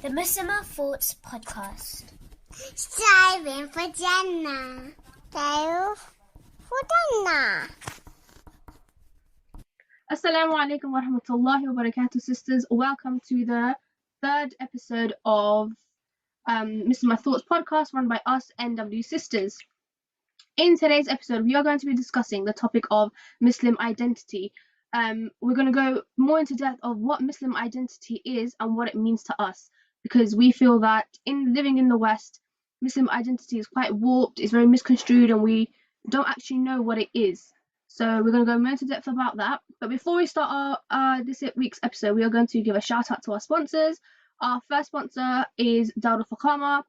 The Muslim Thoughts Podcast. Striving for Jannah. Striving for Jannah. Assalamu alaikum wa rahmatullahi wa barakatuh, sisters. Welcome to the third episode of Muslim Thoughts Podcast run by us NW sisters. In today's episode, we are going to be discussing the topic of Muslim identity. We're going to go more into depth of what Muslim identity is and what it means to us, because we feel that in living in the West, Muslim identity is quite warped, it's very misconstrued, and we don't actually know what it is. So we're going to go more into depth about that. But before we start our this week's episode, we are going to give a shout out to our sponsors. Our first sponsor is Darul Faqama,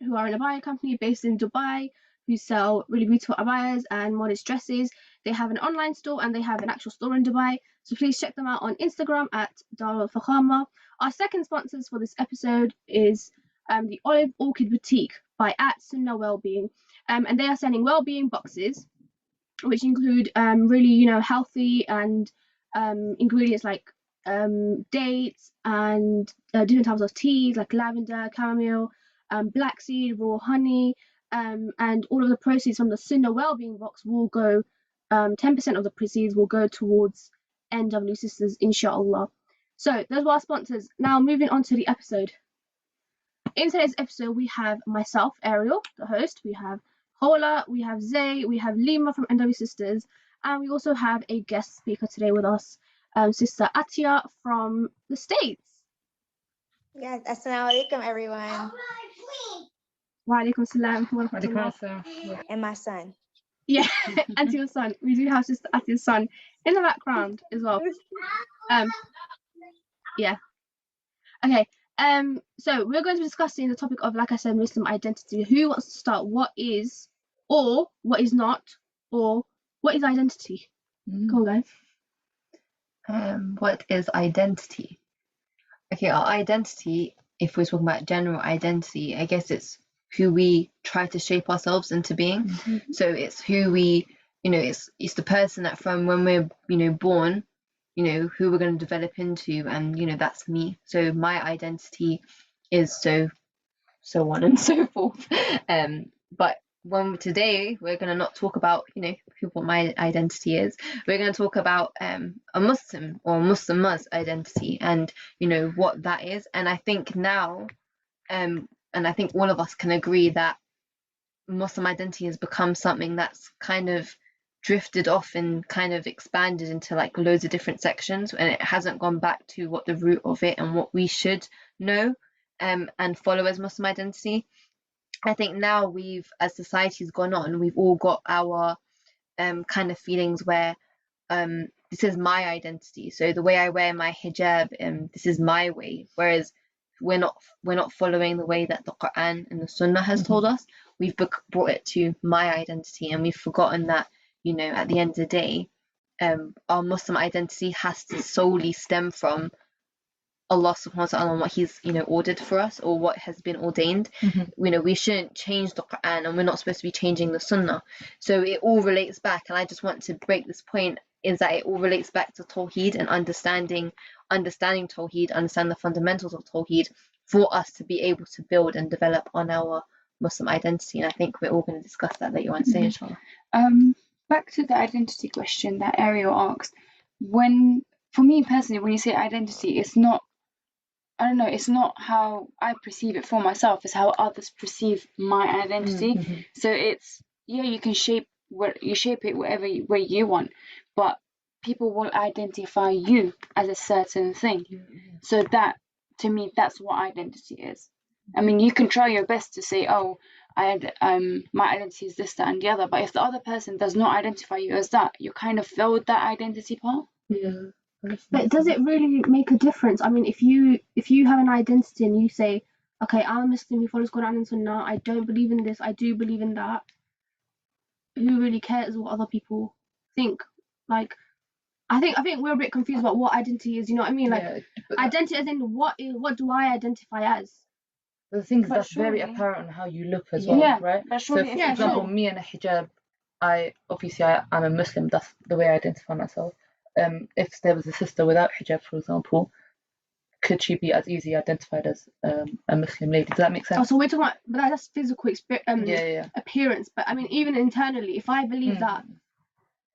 who are an abaya company based in Dubai, who sell really beautiful abayas and modest dresses. They have an online store and they have an actual store in Dubai. So please check them out on Instagram at Darul Faqama. Our second sponsors for this episode is the Olive Orchid Boutique by @Sunnah Wellbeing. And they are selling wellbeing boxes, which include really, healthy and ingredients like dates and different types of teas like lavender, chamomile, black seed, raw honey, and all of the proceeds from the Sunnah Wellbeing box will go, 10% of the proceeds will go towards NW Sisters, inshallah. So those were our sponsors. Now moving on to the episode. In today's episode, we have myself, Ariel, the host. We have Hola, we have Zay, we have Lima from NW Sisters, and we also have a guest speaker today with us, Sister Atia from the States. Yes, assalamu alaikum everyone. Wa alaikum salam. And my son. Yeah, and your son. We do have Sister Atia's son in the background as well. Yeah. Okay. So we're going to be discussing the topic of, like I said, Muslim identity. Who wants to start? What is, or what is not, or what is identity? Come on, guys. What is identity? Okay, our identity, if we're talking about general identity, I guess it's who we try to shape ourselves into being. Mm-hmm. So it's who we, it's the person that from when we're, born, who we're going to develop into, and that's me. So my identity is so on and so forth. But today we're going to not talk about what my identity is. We're going to talk about a Muslim or Muslima's identity and what that is. And I think now and I think all of us can agree that Muslim identity has become something that's kind of drifted off and kind of expanded into like loads of different sections, and it hasn't gone back to what the root of it and what we should know and follow as Muslim identity. I think now as society's gone on, we've all got our kind of feelings where this is my identity, so the way I wear my hijab, this is my way, whereas we're not following the way that the Quran and the Sunnah has told us. We've brought it to my identity, and we've forgotten that at the end of the day, our Muslim identity has to solely stem from Allah subhanahu wa ta'ala and what He's ordered for us or what has been ordained. Mm-hmm. We shouldn't change the Quran, and we're not supposed to be changing the Sunnah. So it all relates back, and I just want to break this point, is that it all relates back to Tawheed and understanding Tawheed, understand the fundamentals of Tawheed for us to be able to build and develop on our Muslim identity. And I think we're all going to discuss that later on today, inshallah. Back to the identity question that Ariel asked. For me personally, when you say identity, it's not, it's not how I perceive it for myself, it's how others perceive my identity. Mm-hmm. So it's, you can shape it whatever way you want, but people will identify you as a certain thing. Mm-hmm. So that, to me, that's what identity is. I mean, you can try your best to say, my identity is this, that, and the other. But if the other person does not identify you as that, you kind of failed that identity part. Yeah. But does it really make a difference? I mean, if you have an identity and you say, okay, I'm a Muslim who follows Quran and Sunnah, I don't believe in this, I do believe in that, who really cares what other people think? Like, I think we're a bit confused about what identity is. You know what I mean? Like, identity as in what do I identify as? The thing is, that's very apparent on how you look as well, right? So, for example, me and a hijab, I'm a Muslim. That's the way I identify myself. If there was a sister without hijab, for example, could she be as easily identified as a Muslim lady? Does that make sense? Oh, so we're talking about, but that's physical Yeah. appearance. But I mean, even internally, if I believe that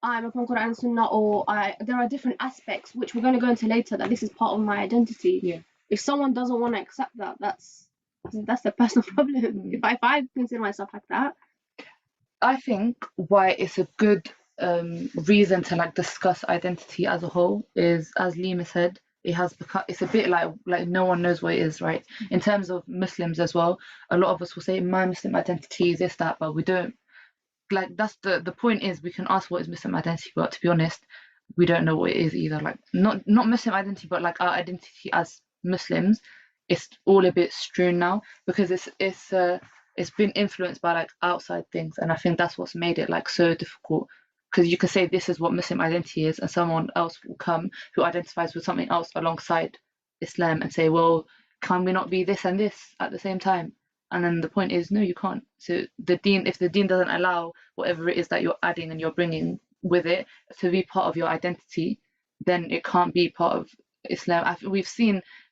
I'm upon Quran and Sunnah, or there are different aspects which we're going to go into later, that this is part of my identity. Yeah. If someone doesn't want to accept that, that's their personal problem. If I consider myself like that, I think why it's a good reason to like discuss identity as a whole is, as Lima said, it has become, it's a bit like no one knows what it is, right? In terms of Muslims as well, a lot of us will say my Muslim identity is this, that, but we don't, like, that's the point is we can ask what is Muslim identity, but to be honest, we don't know what it is either. Like not Muslim identity, but like our identity as Muslims, it's all a bit strewn now because it's been influenced by like outside things, and I think that's what's made it like so difficult. Because you can say this is what Muslim identity is, and someone else will come who identifies with something else alongside Islam and say, well, can we not be this and this at the same time? And then the point is, no, you can't. So the deen, if the deen doesn't allow whatever it is that you're adding and you're bringing with it to be part of your identity, then it can't be part of Islam.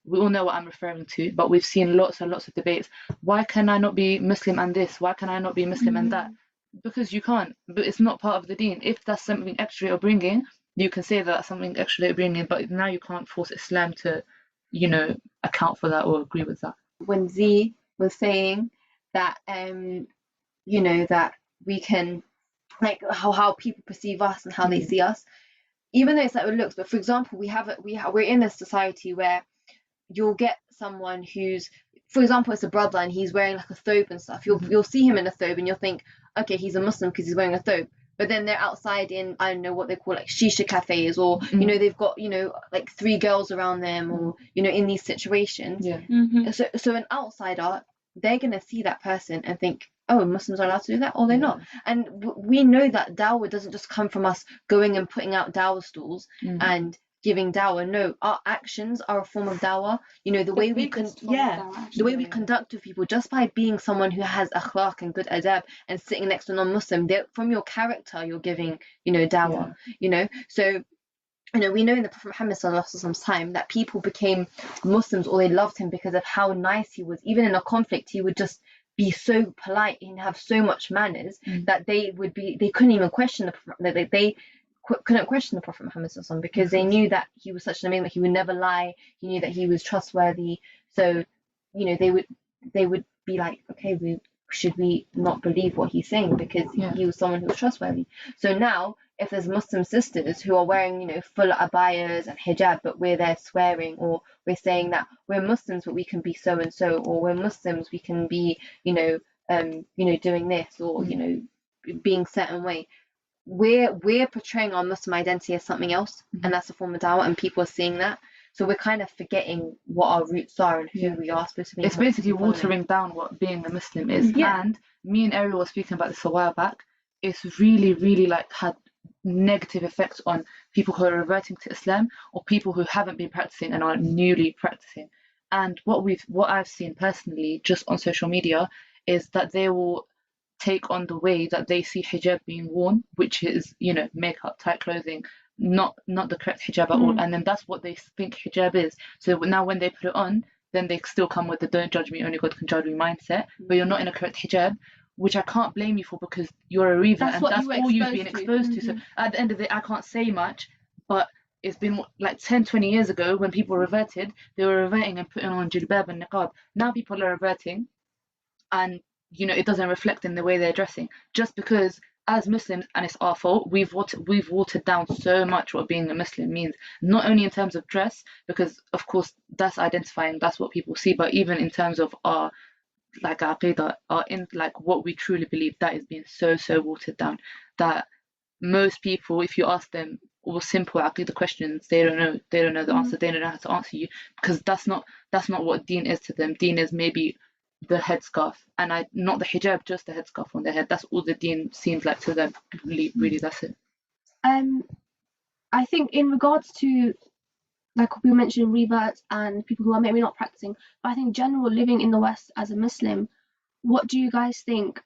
We all know what I'm referring to, but we've seen lots and lots of debates. Why can I not be Muslim and this? Why can I not be Muslim and that? Because you can't, but it's not part of the deen. If that's something extra you're bringing, you can say that that's something extra you're bringing, but now you can't force Islam to, account for that or agree with that. When Z was saying that, that we can, like, how people perceive us and how they see us, even though it's like with looks, but for example, we're in a society where you'll get someone who's, for example, it's a brother and he's wearing like a thobe and stuff. You'll see him in a thobe and you'll think, okay, he's a Muslim because he's wearing a thobe. But then they're outside in, I don't know what they call, like shisha cafes, or they've got like 3 girls around them, or in these situations. So an outsider, they're gonna see that person and think, oh, Muslims are allowed to do that, or they're not. And we know that dawah doesn't just come from us going and putting out dawah stalls and giving dawah. No, our actions are a form of dawah. The way we conduct with people, just by being someone who has akhlaq and good adab and sitting next to a non-Muslim, from your character you're giving dawah. So we know in the Prophet Muhammad Sallallahu time that people became Muslims, or they loved him because of how nice he was. Even in a conflict, he would just be so polite and have so much manners that they couldn't even question they couldn't question the Prophet Muhammad Sallallahu because they knew that he was such an amazing, that he would never lie. He knew that he was trustworthy. So they would be like, okay, should we not believe what he's saying because he was someone who was trustworthy. So now, if there's Muslim sisters who are wearing full abayas and hijab, but we're there swearing, or we're saying that we're Muslims but we can be so and so, or we're Muslims we can be doing this, or being certain way, we're portraying our Muslim identity as something else, and that's a form of dawah, and people are seeing that. So we're kind of forgetting what our roots are and who we are supposed to be. It's basically watering down what being a Muslim is. And me and Ariel were speaking about this a while back. It's really, really had negative effects on people who are reverting to Islam, or people who haven't been practicing and are newly practicing. And what I've seen personally just on social media is that they will take on the way that they see hijab being worn, which is makeup, tight clothing, not the correct hijab at all, and then that's what they think hijab is. So now when they put it on, then they still come with the don't judge me, only God can judge me mindset, but you're not in a correct hijab, which I can't blame you for because you're a revert and that's all you've been exposed to. So at the end of the day, I can't say much, but it's been like 10-20 years ago when people reverted, they were reverting and putting on jilbab and niqab. Now people are reverting and it doesn't reflect in the way they're dressing, just because as Muslims, and it's our fault, we've watered down so much what being a Muslim means, not only in terms of dress, because of course that's identifying, that's what people see, but even in terms of our aqidah, what we truly believe, that is being so watered down that most people, if you ask them all simple aqidah questions, they don't know the answer, they don't know how to answer you, because that's not what deen is to them. Deen is maybe the headscarf, and not the hijab, just the headscarf on their head. That's all the deen seems like to them. Really, that's it. I think in regards to, like we mentioned, reverts and people who are maybe not practicing, but I think general living in the West as a Muslim, what do you guys think?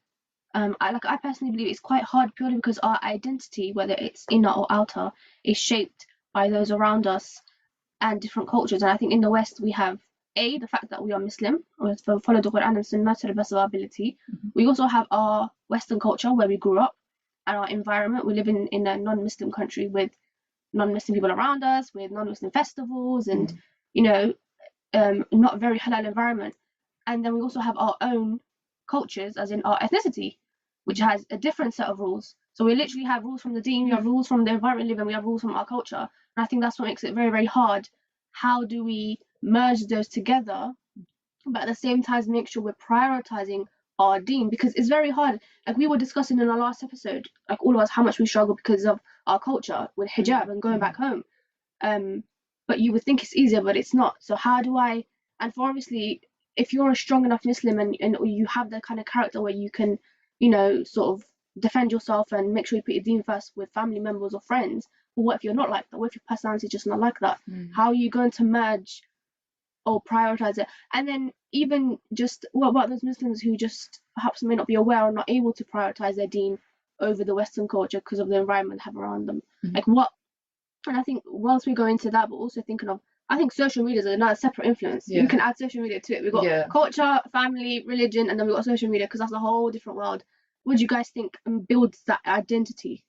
I personally believe it's quite hard purely because our identity, whether it's inner or outer, is shaped by those around us. and different cultures. And I think in the West we have the fact that we are Muslim, or follow the Quran and Sunnah to the best of our ability. We also have our Western culture where we grew up and our environment. We live in a non-Muslim country with non-Muslim people around us, with non-Muslim festivals, and not very halal environment. And then we also have our own cultures, as in our ethnicity, which has a different set of rules. So we literally have rules from the deen, we have rules from the environment we live in, we have rules from our culture. And I think that's what makes it very, very hard. How do we merge those together, but at the same time make sure we're prioritizing our deen? Because it's very hard. Like we were discussing in our last episode, like all of us, how much we struggle because of our culture with hijab and going back home. But you would think it's easier, but it's not. So how do I, and for obviously, if you're a strong enough Muslim and you have the kind of character where you can, sort of defend yourself and make sure you put your deen first with family members or friends, but what if you're not like that? What if your personality is just not like that? How are you going to merge or prioritize it? And then even just, what about those Muslims who just perhaps may not be aware or not able to prioritize their deen over the Western culture because of the environment they have around them? Like what? And I think whilst we go into that, but also thinking of, I think social media is another separate influence. You can add social media to it. We've got culture, family, religion, and then we've got social media because that's a whole different world. What do you guys think builds that identity?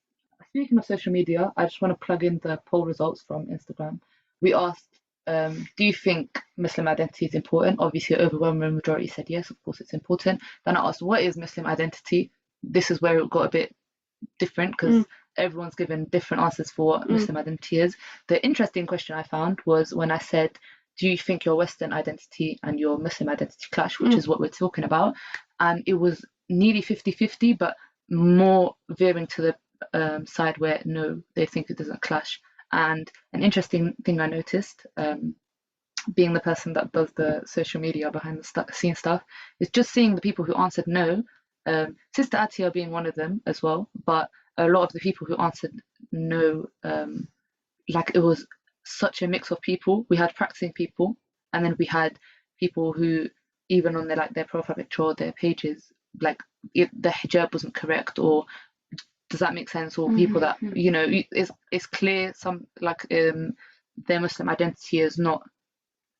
Speaking of social media, I just want to plug in the poll results from Instagram. We asked, do you think Muslim identity is important? Obviously, an overwhelming majority said yes, of course it's important. Then I asked, what is Muslim identity? This is where it got a bit different because everyone's given different answers for what Muslim identity is. The interesting question I found was when I said, do you think your Western identity and your Muslim identity clash, which is what we're talking about? And it was nearly 50-50, but more veering to the side where no, they think it doesn't clash. And an interesting thing I noticed, being the person that does the social media behind the scene stuff, is just seeing the people who answered no, Sister Atia being one of them as well, but a lot of the people who answered no, like it was such a mix of people. We had practicing people, and then we had people who, even on their profile picture or their pages, like the hijab wasn't correct, or does that make sense? Or people that it's clear some their Muslim identity is not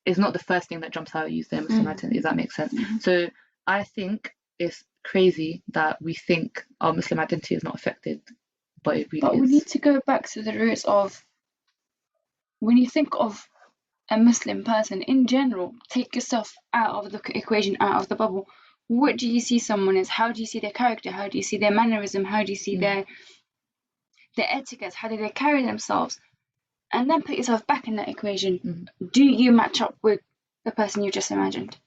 the first thing that jumps out at you. Their Muslim identity, does that make sense? So I think it's crazy that we think our Muslim identity is not affected, but it really is. We need to go back to the roots of, when you think of a Muslim person in general, take yourself out of the equation, out of the bubble. What do you see someone as? How do you see their character? How do you see their mannerism? How do you see their etiquette? How do they carry themselves? And then put yourself back in that equation. Do you match up with the person you just imagined?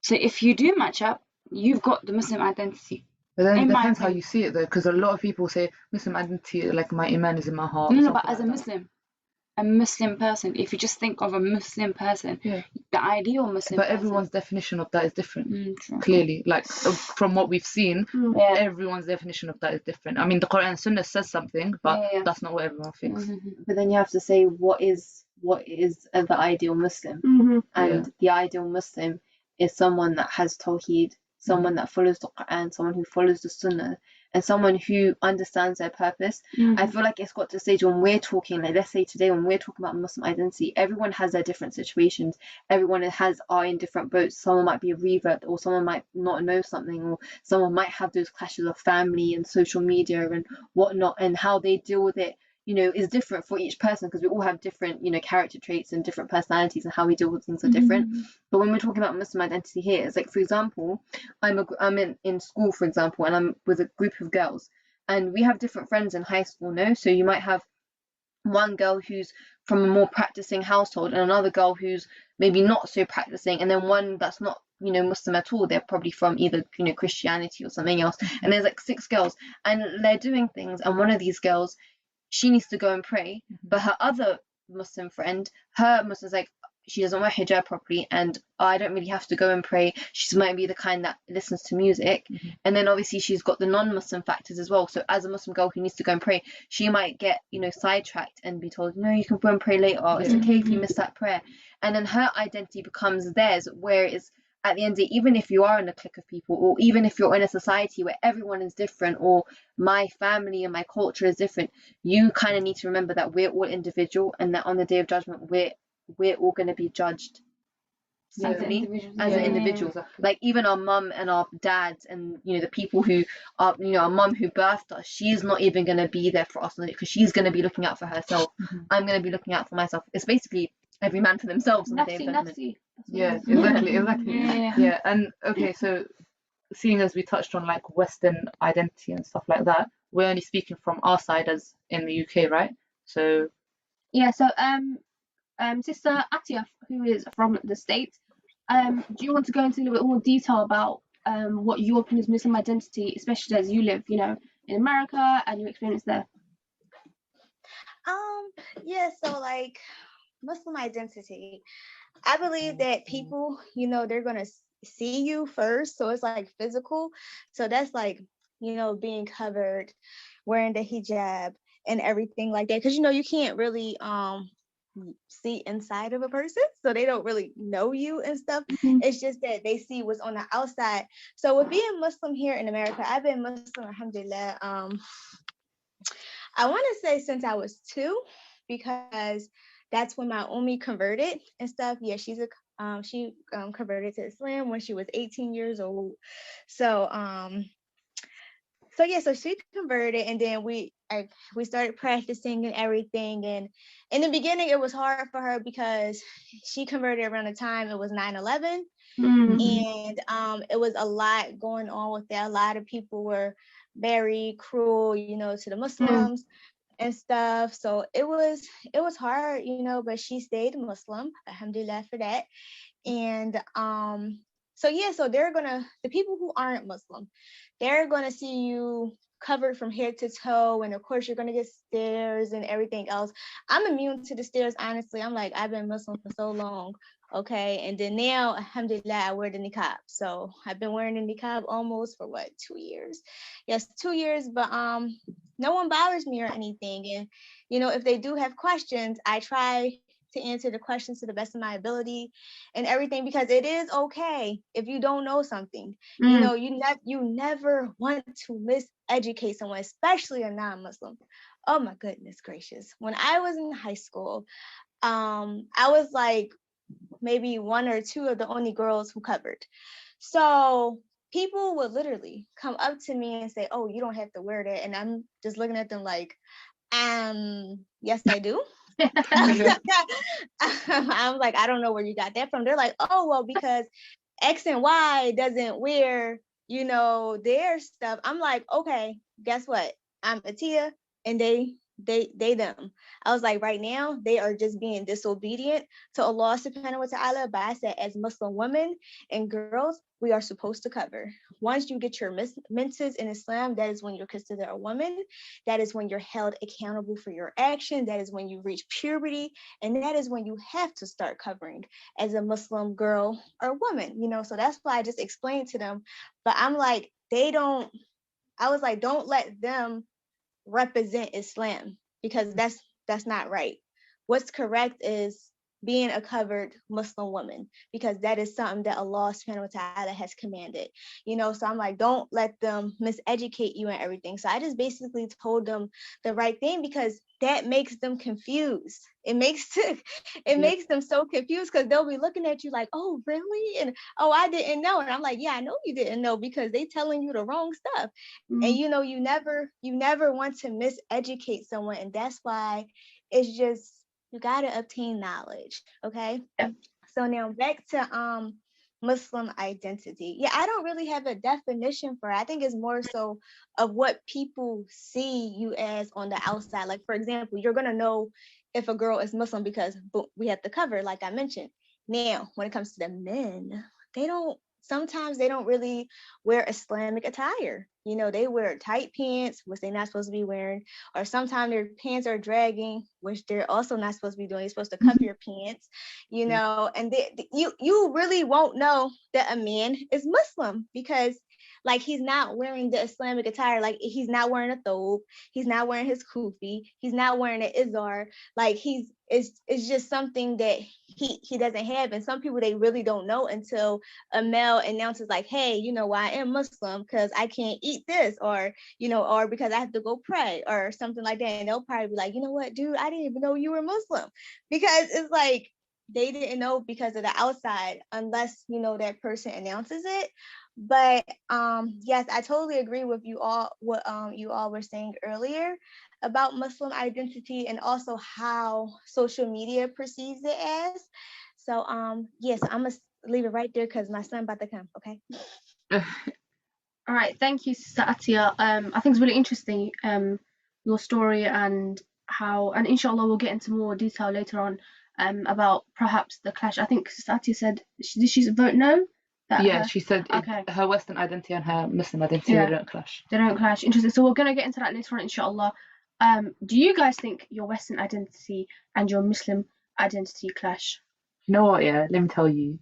So if you do match up, you've got the Muslim identity. But then it depends how you see it though, because a lot of people say Muslim identity, like my iman is in my heart. No, but as a Muslim person, if you just think of a Muslim person, the ideal Muslim but person. Everyone's definition of that is different. True. Clearly, like from what we've seen, everyone's definition of that is different. I mean, the Quran and Sunnah says something, but that's not what everyone thinks. But then you have to say what is the ideal Muslim, and the ideal Muslim is someone that has Tawheed, someone that follows the Quran, someone who follows the Sunnah, and someone who understands their purpose. I feel like it's got to stage when we're talking, like let's say today when we're talking about Muslim identity, everyone has their different situations. Everyone are in different boats. Someone might be a revert, or someone might not know something, or someone might have those clashes of family and social media and whatnot, and how they deal with it is different for each person, because we all have different character traits and different personalities, and how we deal with things are different. But when we're talking about Muslim identity here, it's like, for example, I'm in school, for example, and I'm with a group of girls, and we have different friends in high school, so you might have one girl who's from a more practicing household and another girl who's maybe not so practicing, and then one that's not Muslim at all. They're probably from either Christianity or something else, and there's like 6 girls, and they're doing things, and one of these girls, she needs to go and pray, but her other Muslim friend, her Muslim's like, she doesn't wear hijab properly, and I don't really have to go and pray. She might be the kind that listens to music, and then obviously she's got the non-Muslim factors as well. So as a Muslim girl who needs to go and pray, she might get sidetracked and be told, no, you can go and pray later, it's okay if you miss that prayer, and then her identity becomes theirs, where it's at the end of the day, even if you are in a clique of people, or even if you're in a society where everyone is different, or my family and my culture is different, you kind of need to remember that we're all individual, and that on the day of judgment, we're all going to be judged separately as an individual. Exactly. Like even our mum and our dads, and the people who are, our mum who birthed us, she's not even going to be there for us because she's going to be looking out for herself. I'm going to be looking out for myself. It's basically every man for themselves on the day of judgment. Yeah, exactly. Yeah, and okay, so seeing as we touched on like Western identity and stuff like that, we're only speaking from our side as in the UK, right? So Yeah, so Sister Atia, who is from the States, do you want to go into a little bit more detail about what your opinion is Muslim identity, especially as you live, in America and your experience there? Yeah, so like Muslim identity, I believe that people, they're gonna see you first, so it's like physical. So that's like, being covered, wearing the hijab and everything like that, because you can't really see inside of a person, so they don't really know you and stuff. It's just that they see what's on the outside. So with being Muslim here in America, I've been Muslim, alhamdulillah, I want to say since I was 2, because that's when my Ummi converted and stuff. Yeah, she converted to Islam when she was 18 years old. So she converted, and then we started practicing and everything. And in the beginning, it was hard for her because she converted around the time it was 9/11, and it was a lot going on with that. A lot of people were very cruel, to the Muslims and stuff. So it was hard, but she stayed Muslim, alhamdulillah for that. And so the people who aren't Muslim, they're gonna see you covered from head to toe, and of course you're gonna get stares and everything else. I'm immune to the stares, honestly. I'm like, I've been Muslim for so long, okay, and then now, alhamdulillah, I wear the niqab. So I've been wearing the niqab almost for 2 years? Yes, 2 years. But no one bothers me or anything. And if they do have questions, I try to answer the questions to the best of my ability and everything, because it is okay if you don't know something. You never want to miseducate someone, especially a non-Muslim. Oh my goodness gracious. When I was in high school, I was like maybe 1 or 2 of the only girls who covered. So people would literally come up to me and say, "Oh, you don't have to wear that." And I'm just looking at them like, yes, I do. I'm like, I don't know where you got that from. They're like, "Oh, well, because X and Y doesn't wear, their stuff." I'm like, okay, guess what? I'm Atia, and they them. I was like, right now, they are just being disobedient to Allah subhanahu wa ta'ala. But I said, as Muslim women and girls, we are supposed to cover. Once you get your menses in Islam, that is when you're considered a woman. That is when you're held accountable for your action. That is when you reach puberty. And that is when you have to start covering as a Muslim girl or woman, So that's why I just explained to them. But I'm like, don't let them represent Islam, because that's not right. What's correct is being a covered Muslim woman, because that is something that Allah subhanahu wa ta'ala has commanded. So I'm like, don't let them miseducate you and everything. So I just basically told them the right thing, because that makes them confused. It makes them so confused, because they'll be looking at you like, "Oh, really?" And, "Oh, I didn't know." And I'm like, "Yeah, I know you didn't know, because they telling you the wrong stuff." And you never want to miseducate someone. And that's why it's just, you got to obtain knowledge. Okay. Yeah. So now back to Muslim identity. Yeah, I don't really have a definition for it. I think it's more so of what people see you as on the outside. Like, for example, you're gonna know if a girl is Muslim because we have the cover, like I mentioned. Now, when it comes to the men, sometimes they don't really wear Islamic attire. They wear tight pants, which they're not supposed to be wearing, or sometimes their pants are dragging, which they're also not supposed to be doing. You're supposed to cuff your pants, and you really won't know that a man is Muslim, because Like, he's not wearing the Islamic attire. Like, he's not wearing a thobe. He's not wearing his kufi. He's not wearing an izar. Like, it's just something that he doesn't have. And some people, they really don't know until a male announces, like, hey, you know, I am Muslim because I can't eat this, or, you know, or because I have to go pray or something like that. And they'll probably be like, you know what, dude, I didn't even know you were Muslim. Because it's like, they didn't know because of the outside, unless, you know, that person announces it. But yes, I totally agree with you all, what you all were saying earlier about Muslim identity, and also how social media perceives it as. So yes, I'm gonna leave it right there because my son about to come. Okay. All right, thank you, Sister Atia. I think it's really interesting, your story, and how, and inshallah we'll get into more detail later on, about perhaps the clash. I think Sister Atia said, did she vote no? Yeah, she said okay. her Western identity and her Muslim identity, Yeah. they don't clash. They don't clash. Interesting. So we're gonna get into that later on, inshallah. Do you guys think your Western identity and your Muslim identity clash? You know what, yeah, let me tell you.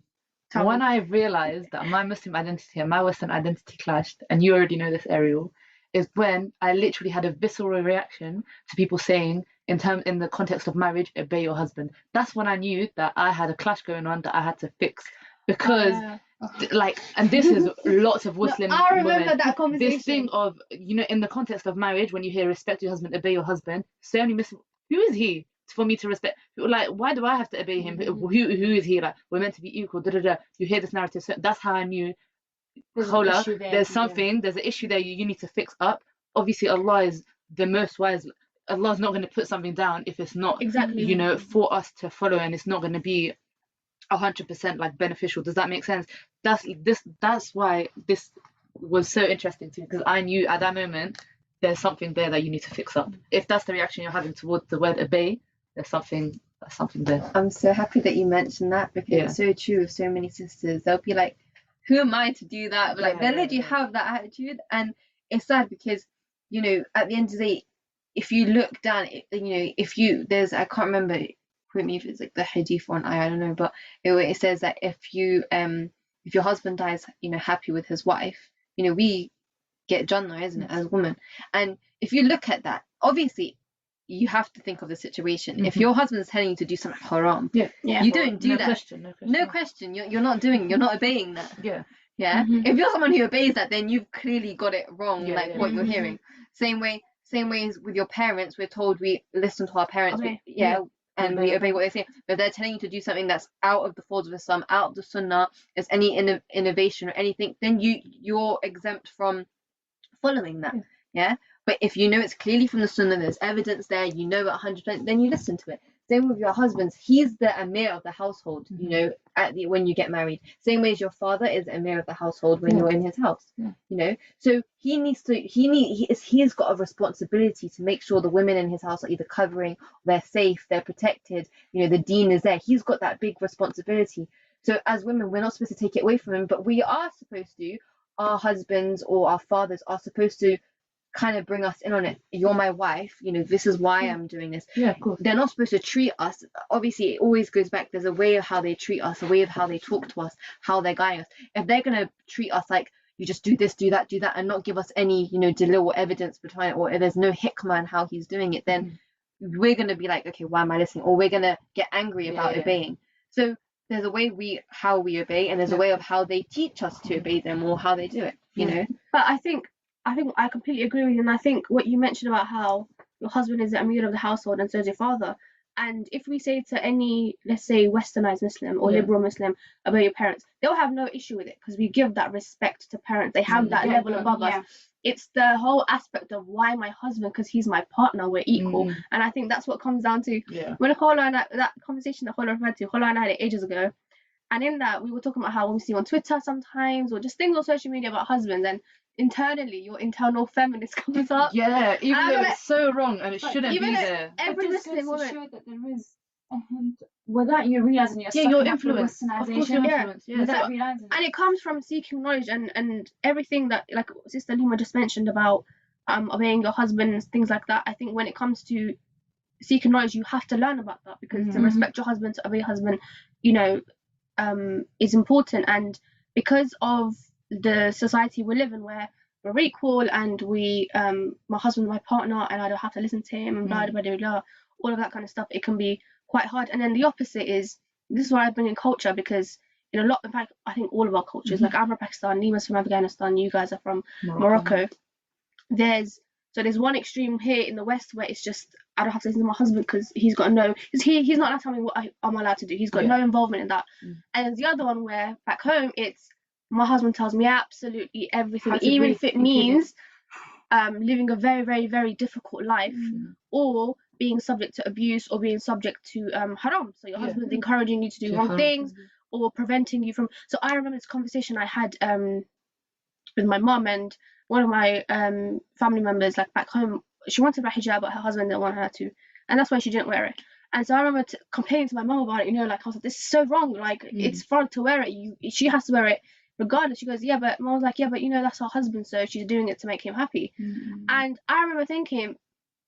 Tell When me. I realized that my Muslim identity and my Western identity clashed, and you already know this, Ariel, is when I literally had a visceral reaction to people saying, in the context of marriage, obey your husband. That's when I knew that I had a clash going on that I had to fix. Because like, and this is lots of Muslim I remember women, that conversation. this thing of, you know, in the context of marriage, when you hear respect your husband, obey your husband, so many Muslim, who is he for me to respect? Like, why do I have to obey him? Who is he? Like, we're meant to be equal. You hear this narrative, so that's how I knew, Hola, there's something, there's an issue there you need to fix up. Obviously, Allah is the most wise. Allah's not going to put something down if it's not, Exactly. you know, for us to follow, and it's not going to be 100% like beneficial. Does that make sense? That's why this was so interesting to me, because I knew at that moment there's something there that you need to fix up. If that's the reaction you're having towards the word obey, there's something there. I'm so happy that you mentioned that, because it's so true with so many sisters. They'll be like, who am I to do that? But like, they literally have that attitude, and it's sad because, you know, at the end of the day, if you look down, you know, I can't remember, quote me if it's like the hadith or an ayah, I don't know, but it says that if your husband dies, you know, happy with his wife, you know, we get Jannah, isn't it, as women? And if you look at that, obviously you have to think of the situation. If your husband's telling you to do something haram, you don't do that. No question. You're not obeying that. If you're someone who obeys that, then you've clearly got it wrong, what you're hearing. Same way as with your parents, we're told we listen to our parents, and we obey what they say. But if they're telling you to do something that's out of the folds of Islam, out of the Sunnah, there's any innovation or anything, then you're exempt from following that. But if you know it's clearly from the Sunnah, there's evidence there, you know it 100%, then you listen to it. Same with your husbands. He's the Amir of the household, you know, when you get married. Same way as your father is Amir of the household when you're in his house, you know. So he's got a responsibility to make sure the women in his house are either covering, they're safe, they're protected, you know, the deen is there. He's got that big responsibility. So as women, we're not supposed to take it away from him, but we are supposed to, our husbands or our fathers are supposed to kind of bring us in on it. You're my wife, you know, this is why I'm doing this. Of course. They're not supposed to treat us, obviously it always goes back, there's a way of how they treat us, a way of how they talk to us, how they're guiding us. If they're going to treat us like, you just do this, do that, and not give us any, you know, dalil or evidence behind it, or if there's no hikmah in how he's doing it, then we're going to be like, okay, why am I listening? Or we're going to get angry about obeying. So there's a way how we obey, and there's a way of how they teach us to obey them, or how they do it, you know. But I think I completely agree with you, and I think what you mentioned about how your husband is the Amir of the household and so is your father, and if we say to any, let's say, westernized Muslim or liberal Muslim about your parents, they'll have no issue with it, because we give that respect to parents. They have that level above us. It's the whole aspect of why my husband, because he's my partner, we're equal. And I think that's what comes down to when Khaled and that conversation that Khaled referred to, Khaled and I had it ages ago, and in that we were talking about how when we see on Twitter sometimes, or just things on social media about husbands, and internally your internal feminist comes up. Even though it's so wrong and it shouldn't be there. Every Muslim woman. Show that there is, and without you realizing your influence. Of course, your influence. Without realizing. And it comes from seeking knowledge, and everything that, like Sister Lima just mentioned about obeying your husband, things like that. I think when it comes to seeking knowledge, you have to learn about that, because to respect your husband, to obey your husband, you know, is important. And because of the society we live in, where we're equal and we my husband's my partner and I don't have to listen to him and blah blah blah blah, all of that kind of stuff. It can be quite hard. And then the opposite is, this is why I bring in culture, because in fact I think all of our cultures, like I'm from Pakistan, Nima's from Afghanistan, you guys are from Morocco. There's one extreme here in the West where it's just, I don't have to listen to my husband because he's got he's not allowed to tell me what I'm allowed to do. He's got no involvement in that. And there's the other one where back home it's, my husband tells me absolutely everything, even if it means living a very, very, very difficult life, or being subject to abuse, or being subject to haram. So your husband's encouraging you to do wrong things, or preventing you from. So I remember this conversation I had with my mum and one of my family members, like back home. She wanted to wear hijab, but her husband didn't want her to, and that's why she didn't wear it. And so I remember complaining to my mum about it. Like, I was like, this is so wrong. Like, it's fun to wear it. She has to wear it regardless. She goes, yeah, but Mum was like, yeah, but that's her husband, so she's doing it to make him happy. And I remember thinking,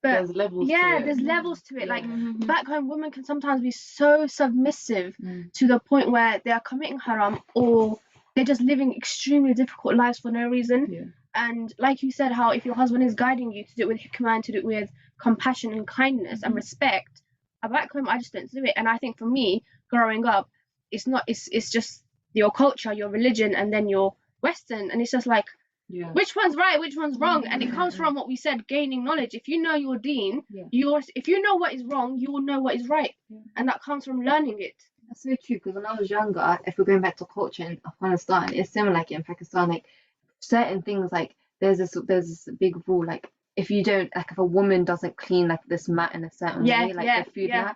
but there's levels to it. There's levels to it. Like, back home, women can sometimes be so submissive to the point where they are committing haram, or they're just living extremely difficult lives for no reason. And like you said, how if your husband is guiding you to do it with hikmah, to do it with compassion and kindness and respect, back home I just didn't do it. And I think for me, growing up, it's just your culture, your religion, and then your Western, and it's just like, which one's right, which one's wrong? And it comes from what we said, gaining knowledge. If you know your deen, if you know what is wrong, you will know what is right, and that comes from learning it. That's so true, because when I was younger, if we're going back to culture in Afghanistan, it's similar. Like in Pakistan, like certain things, like there's this big rule, like if you don't, like if a woman doesn't clean like this mat in a certain way, like the food mat,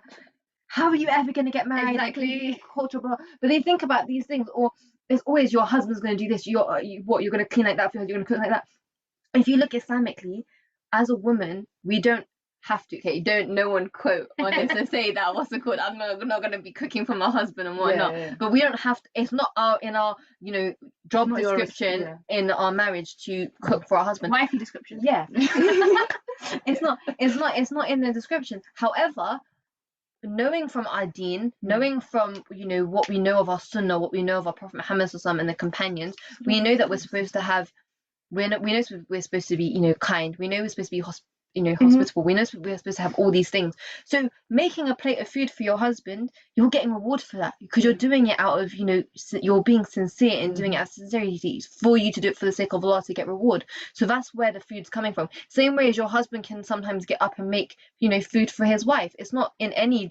how are you ever going to get married? Exactly. Like, culture, blah. But they think about these things, or there's always your husband's going to do this. You're going to clean like that, you're going to cook like that. If you look Islamically, as a woman, we don't have to. Okay, no one quote on this and say that I'm not going to be cooking for my husband and whatnot. But we don't have to. It's not in our job description in our marriage to cook for our husband. Wifey description. Yeah. It's not in the description. However, knowing from our deen, knowing from what we know of our sunnah, what we know of our Prophet Muhammad and the companions, we know that we're supposed to have, we know we're supposed to be kind, we know we're supposed to be hospitable, we know we're supposed to have all these things. So making a plate of food for your husband, you're getting reward for that, because you're doing it out of you're being sincere and doing it out of sincerity for you to do it for the sake of Allah to get reward. So that's where the food's coming from. Same way as your husband can sometimes get up and make food for his wife. It's not in any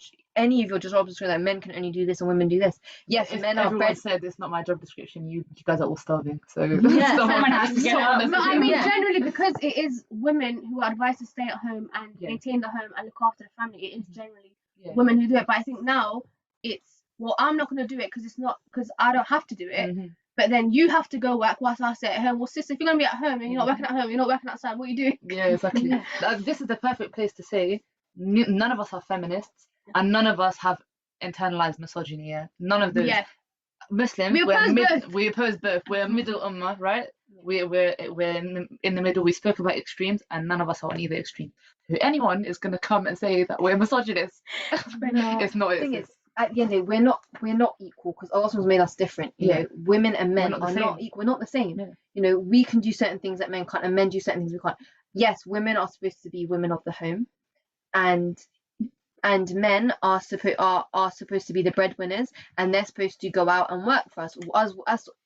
of your job description that men can only do this and women do this. Yes, if men are bred. said it's not my job description, you guys are all starving. So someone has to get up. No, I mean, generally, because it is women who are advised to stay at home and maintain the home and look after the family, it is generally women who do it. But I think now it's, well, I'm not going to do it because I don't have to do it. But then you have to go work whilst I stay at home. Well, sister, if you're going to be at home and you're not working at home, you're not working outside, what are you doing? Yeah, exactly. This is the perfect place to say none of us are feminists, and none of us have internalized misogyny. None of those. Muslims, we oppose both. We're middle ummah, right? We're in the middle. We spoke about extremes, and none of us are on either extreme. So anyone is going to come and say that we're misogynist, it's not. The thing is, at the end of the day, we're not equal, because Arsenal's made us different. Women and men are not equal. We're not the same. We can do certain things that men can't, and men do certain things we can't. Yes, women are supposed to be women of the home, and men are supposed to be the breadwinners, and they're supposed to go out and work for us.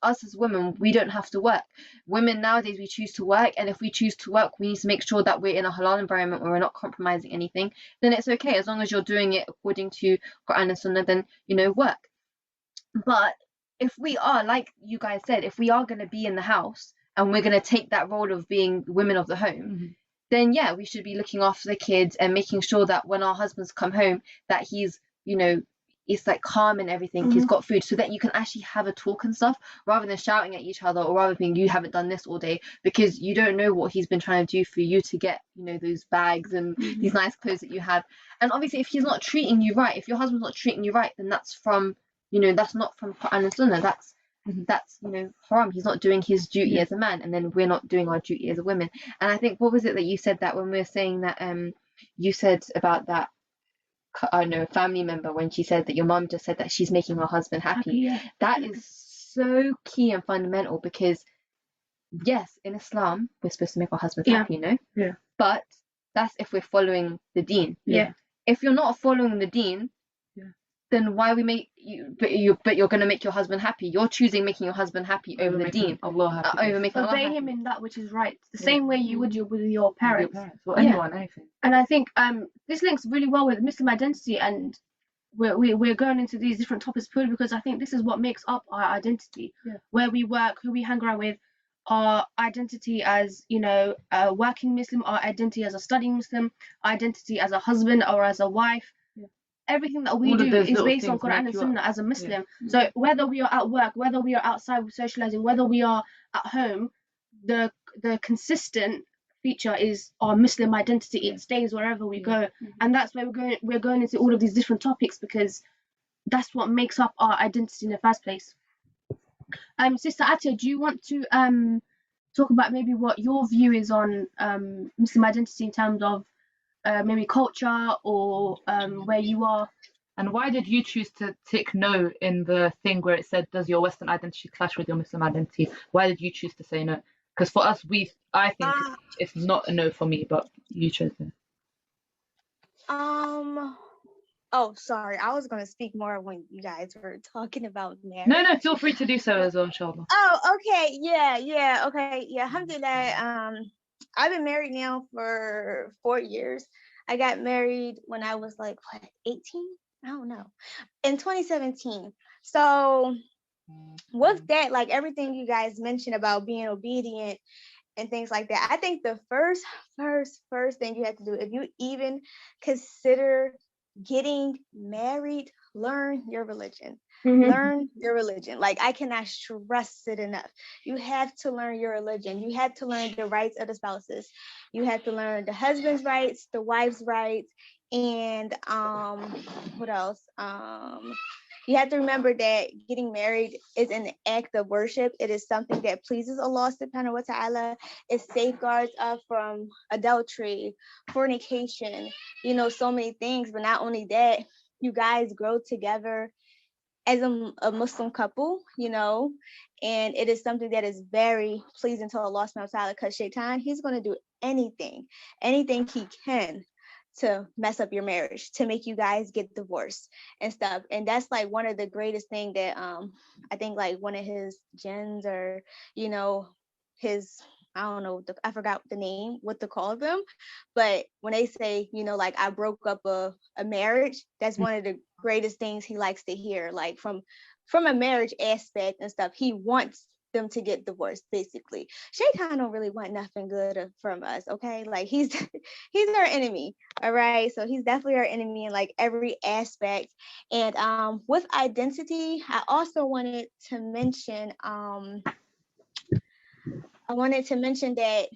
Us as women, we don't have to work. Women nowadays, we choose to work, and if we choose to work, we need to make sure that we're in a halal environment where we're not compromising anything. Then it's okay, as long as you're doing it according to Quran and Sunnah. Then work. But if we are, like you guys said, if we are going to be in the house and we're going to take that role of being women of the home, then we should be looking after the kids and making sure that when our husbands come home, that he's it's like calm and everything. He's got food, so that you can actually have a talk and stuff, rather than shouting at each other, or rather than you haven't done this all day, because you don't know what he's been trying to do for you to get those bags and these nice clothes that you have. And obviously, if he's not treating you right, if your husband's not treating you right, then that's from that's not from Quran and Sunnah. That's haram. He's not doing his duty as a man, and then we're not doing our duty as a woman. And I think, what was it that you said, that when we were saying that you said about that family member, when she said that your mum just said that she's making her husband happy. That is so key and fundamental, because yes, in Islam, we're supposed to make our husbands Yeah. happy, you know? Yeah. But that's if we're following the deen. Yeah. If you're not following the deen, Yeah. then why we make you? But you're going to make your husband happy. You're choosing making your husband happy over the making deen. Allah happy. Over making Allah Obey happy. him in that which is right, the Yeah. same way you would with your parents. Your parents or Yeah. anyone, anything. And I think this links really well with Muslim identity, and we're going into these different topics purely because I think this is what makes up our identity. Yeah. Where we work, who we hang around with, our identity as, you know, a working Muslim, our identity as a studying Muslim, identity as a husband or as a wife. Yeah. Everything that we All of do those is little based on things Quran make and you Sunnah up. as a Muslim. Yeah. So whether we are at work, whether we are outside socializing, whether we are at home, the consistent feature is our Muslim identity. It stays wherever we go, and that's why we're going into all of these different topics, because that's what makes up our identity in the first place. Sister Atia, do you want to talk about maybe what your view is on Muslim identity in terms of maybe culture or where you are? And why did you choose to tick no in the thing where it said, does your Western identity clash with your Muslim identity? Why did you choose to say no? Because for us, I think it's not a no for me, but you chose no. Oh, sorry. I was going to speak more when you guys were talking about marriage. No, feel free to do so as well, inshallah. Oh, okay. Yeah. Okay. Yeah. Alhamdulillah. I've been married now for 4 years. I got married when I was like, 18? I don't know. In 2017. So with that, like everything you guys mentioned about being obedient and things like that, I think the first thing you have to do, if you even consider getting married, learn your religion. Learn your religion. Like, I cannot stress it enough. You have to learn your religion. You have to learn the rights of the spouses. You have to learn the husband's rights, the wife's rights, and what else? You have to remember that getting married is an act of worship. It is something that pleases Allah subhanahu wa ta'ala. It safeguards us from adultery, fornication, you know, so many things. But not only that, you guys grow together as a Muslim couple, you know, and it is something that is very pleasing to Allah subhanahu wa ta'ala, because Shaitan, he's going to do anything he can to mess up your marriage, to make you guys get divorced and stuff. And that's like one of the greatest thing that I think like one of his jinns, or, you know, his, I don't know, I forgot the name, what to call them, but when they say, you know, like, I broke up a marriage, that's one of the greatest things he likes to hear, like from a marriage aspect and stuff. He wants them to get divorced, basically. Shaitan don't really want nothing good from us, okay? Like, he's our enemy, all right? So he's definitely our enemy in like every aspect. And with identity, I also wanted to mention that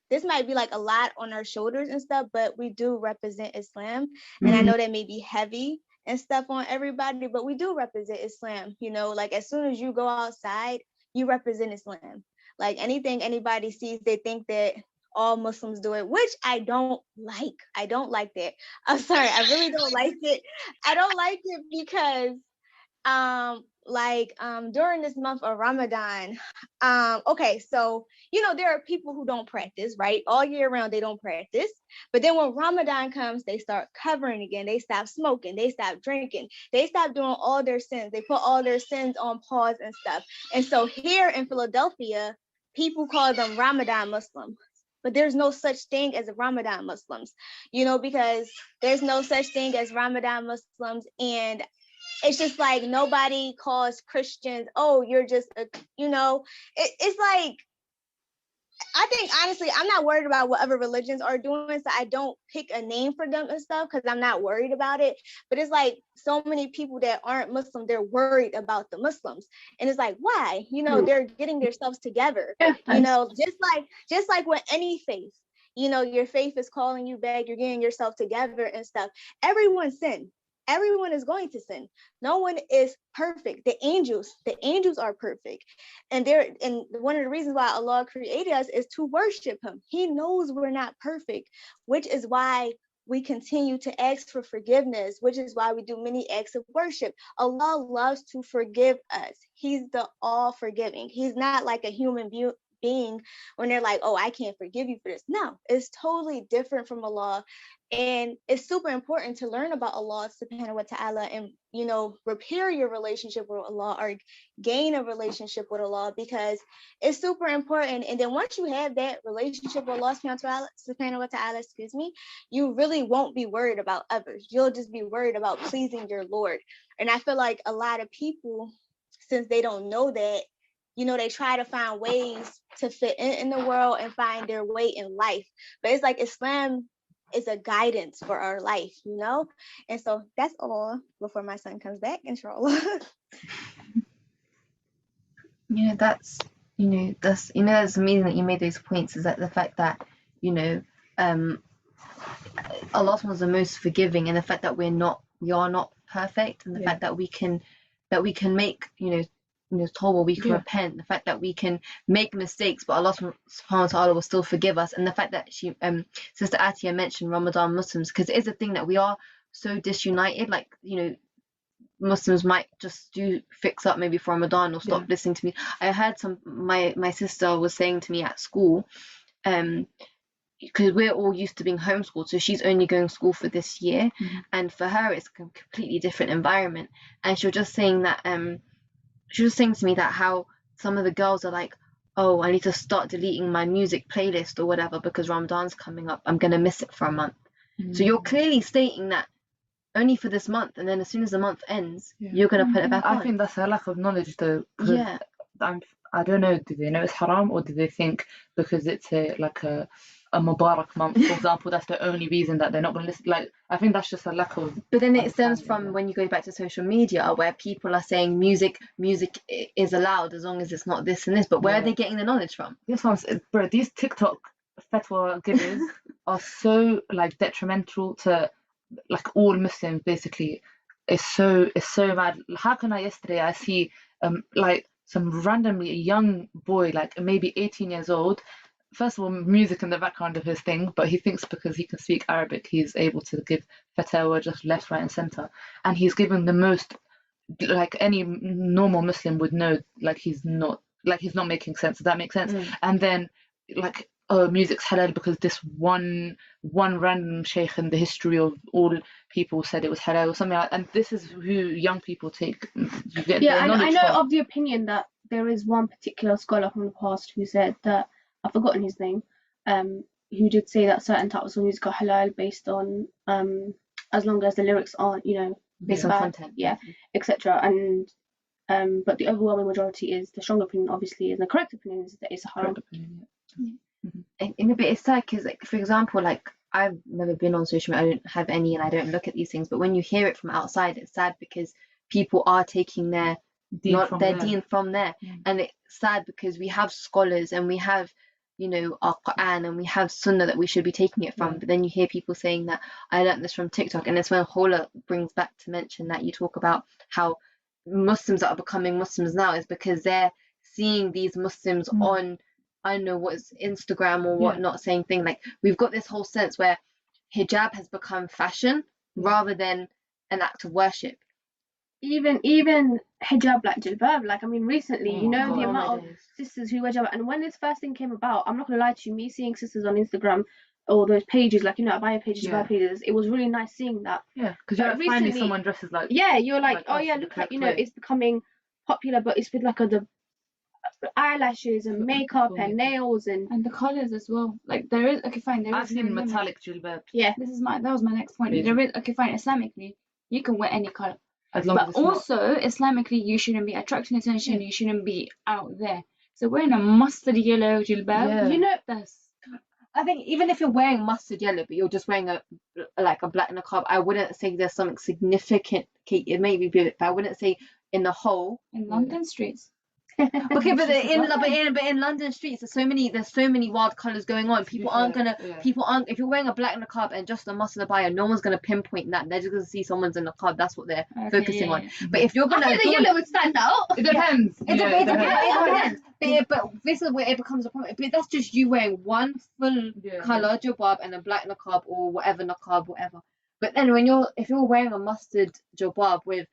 this might be like a lot on our shoulders and stuff, but we do represent Islam. And I know that may be heavy and stuff on everybody, but we do represent Islam. You know, like, as soon as you go outside, you represent Islam. Like, anything anybody sees, they think that all Muslims do it, which I don't like. I don't like that. I'm sorry. I really don't like it. I don't like it because during this month of Ramadan, okay, so, you know, there are people who don't practice, right? All year round, they don't practice. But then when Ramadan comes, they start covering again. They stop smoking. They stop drinking. They stop doing all their sins. They put all their sins on pause and stuff. And so here in Philadelphia, people call them Ramadan Muslims. But there's no such thing as Ramadan Muslims, you know, because there's no such thing as Ramadan Muslims. And it's just like, nobody calls Christians, oh, you're just you know, it's like, I think, honestly, I'm not worried about what other religions are doing, so I don't pick a name for them and stuff, because I'm not worried about it. But it's like, so many people that aren't Muslim, they're worried about the Muslims. And it's like, why? You know, they're getting themselves together. Yeah, you know, just like with any faith, you know, your faith is calling you back, you're getting yourself together and stuff. Everyone sin. Everyone is going to sin. No one is perfect. The angels are perfect. And one of the reasons why Allah created us is to worship him. He knows we're not perfect, which is why we continue to ask for forgiveness, which is why we do many acts of worship. Allah loves to forgive us. He's the all forgiving. He's not like a human being when they're like, oh, I can't forgive you for this. No, it's totally different from Allah. And it's super important to learn about Allah subhanahu wa ta'ala and, you know, repair your relationship with Allah or gain a relationship with Allah, because it's super important. And then once you have that relationship with Allah subhanahu wa ta'ala, you really won't be worried about others. You'll just be worried about pleasing your Lord. And I feel like a lot of people, since they don't know that, you know, they try to find ways to fit in the world and find their way in life. But it's like Islam is a guidance for our life, you know? And so that's all before my son comes back, inshallah. That's amazing that you made those points, is that the fact that, Allah was the most forgiving, and the fact that we are not perfect, and the fact that we can make, tawbah, we can repent, the fact that we can make mistakes, but Allah subhanahu wa ta'ala will still forgive us. And the fact that Sister Atia mentioned Ramadan Muslims, because it is a thing that we are so disunited, like, Muslims might just do fix up maybe for Ramadan or stop listening to me. I heard my sister was saying to me at school, because we're all used to being homeschooled, so she's only going to school for this year, and for her it's a completely different environment. And she was just saying that she was saying to me that how some of the girls are like, oh, I need to start deleting my music playlist or whatever because Ramadan's coming up, I'm gonna miss it for a month. So you're clearly stating that only for this month, and then as soon as the month ends, you're gonna put it back on. I think that's a lack of knowledge, though. Yeah. I don't know, do they know it's haram, or do they think because it's a Mubarak month, for example, that's the only reason that they're not going to listen? Like, I think that's just a lack of. But then it stems from when you go back to social media, where people are saying music is allowed as long as it's not this and this. But where are they getting the knowledge from? This one's, bro, these TikTok fatwa givers are so detrimental to all Muslims. Basically, it's so bad. How can yesterday I see some randomly young boy, maybe 18 years old. First of all, music in the background of his thing, but he thinks because he can speak Arabic, he's able to give fatwa just left, right, and center. And he's giving the most, any normal Muslim would know, he's not making sense. Does that make sense? And then, oh, music's halal because this one random sheikh in the history of all people said it was halal or something like that. And this is who young people take. You get I know of the opinion that there is one particular scholar from the past who said that, I've forgotten his name, who did say that certain types of music are halal based on, as long as the lyrics aren't, based on content, etc. And but the overwhelming majority is, the strong opinion obviously is, the correct opinion is that it's haram. And in a bit, it's sad because, for example, I've never been on social media, I don't have any, and I don't look at these things. But when you hear it from outside, it's sad because people are taking their deen from there, and it's sad because we have scholars and we have, our Quran and we have Sunnah that we should be taking it from. But then you hear people saying that I learnt this from TikTok, and it's when Hola brings back to mention that you talk about how Muslims that are becoming Muslims now is because they're seeing these Muslims on, I don't know what is Instagram or whatnot, saying things we've got this whole sense where hijab has become fashion rather than an act of worship. Even hijab, jilbab, recently, the amount of sisters who wear hijab. And when this first thing came about, I'm not gonna lie to you, me seeing sisters on Instagram or those pages, Abaya pages, Jilbab pages, it was really nice seeing that. Yeah, because you're finally someone dresses you're oh yeah, look, it's becoming popular, but it's with the eyelashes and makeup and nails and the colors as well. There is I've seen metallic jilbab. Yeah, that was my next point. There is Islamically, you can wear any color. But also, Islamically, you shouldn't be attracting attention. You shouldn't be out there. So wearing a mustard yellow jilbab, I think even if you're wearing mustard yellow, but you're just wearing a black niqab, I wouldn't say there's something significant. It may be, but I wouldn't say in the whole. In London streets. Okay, but in London streets, there's so many wild colours going on. People aren't if you're wearing a black niqab and just a mustard abaya, no one's gonna pinpoint that. They're just gonna see someone's in niqab. That's what they're focusing on. But if you're gonna, the yellow would stand out. It depends. It depends. But this is where it becomes a problem. But that's just you wearing one full colour jilbab and a black niqab or whatever niqab, whatever. But then if you're wearing a mustard jilbab with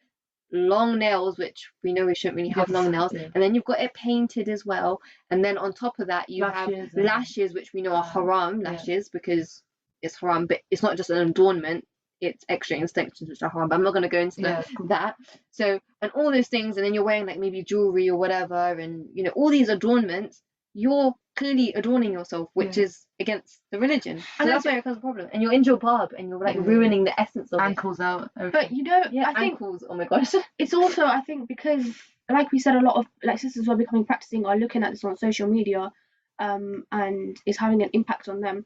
long nails, which we know we shouldn't really have long nails, and then you've got it painted as well, and then on top of that you have lashes, which we know are haram lashes because it's haram, but it's not just an adornment, it's extra extensions which are haram, but I'm not going to go into that. So, and all those things, and then you're wearing like maybe jewelry or whatever, and you know, all these adornments, you're clearly adorning yourself, which is against the religion. So that's where it becomes a problem. And you're in jilbab and you're like ruining the essence of ankles out. Everything. But you know, I think ankles, oh my gosh. It's also, I think, because like we said, a lot of like sisters who are becoming practicing are looking at this on social media, and it's having an impact on them.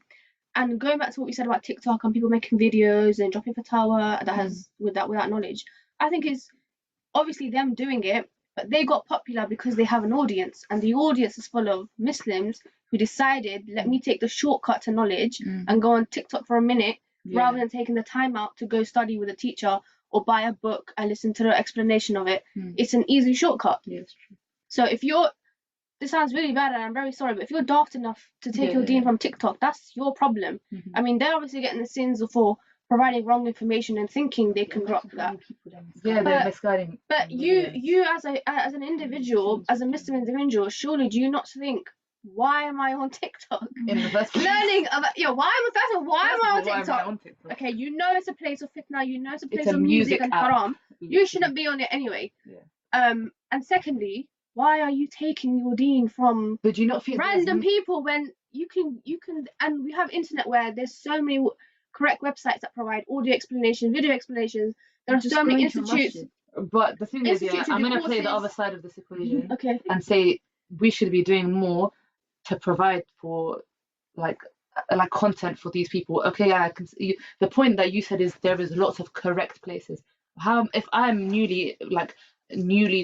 And going back to what we said about TikTok and people making videos and dropping fatwa that has without knowledge, I think it's obviously them doing it, but they got popular because they have an audience, and the audience is full of Muslims who decided, let me take the shortcut to knowledge and go on TikTok for a minute rather than taking the time out to go study with a teacher or buy a book and listen to the explanation of it. It's an easy shortcut. Yeah, it's true. So if you're, this sounds really bad and I'm very sorry, but if you're daft enough to take your deen from TikTok, that's your problem. I mean, they're obviously getting the sins for providing wrong information and thinking they can drop that. Yeah, they're misguiding. But you as an individual, as a Muslim individual, surely do you not think, why am I on TikTok? In the first place. Learning about why am I on TikTok? on TikTok? Okay, you know it's a place of fitna, you know it's a place It's a of music and app. haram. You shouldn't be on it anyway. And secondly, why are you taking your deen from But do you not feel random people when you can and we have internet where there's so many correct websites that provide audio explanations, video explanations. There are so many institutes. But the thing is, Institutes I'm who do going to play the courses. other side of this equation Okay. and say we should be doing more to provide for like content for these people. Okay, I can see the point that you said is there is lots of correct places. How if I'm newly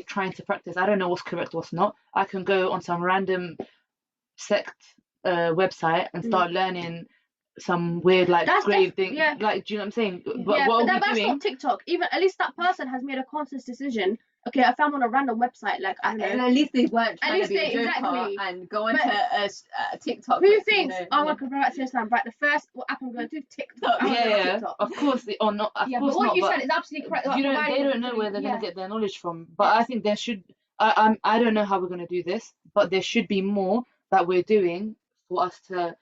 trying to practice, I don't know what's correct, what's not. I can go on some random sect website and start learning some weird grave thing. Yeah. Like, do you know what I'm saying? But Yeah, what but are we that's doing? not TikTok. Even at least that person has made a conscious decision. Okay, if I'm on a random website, like I don't know. And at least they weren't At trying least to be a joker exactly. and go onto a TikTok. Who with, thinks, you know, oh, I can provide to Islam, right? The first app I'm going to TikTok. I'm going to Yeah, TikTok. of course, or not. Of Yeah, course but what not, you but said is absolutely correct. they don't know where they're going to get their knowledge from. But I think there should. I don't know how we're going to do this, but there should be more that we're doing for us to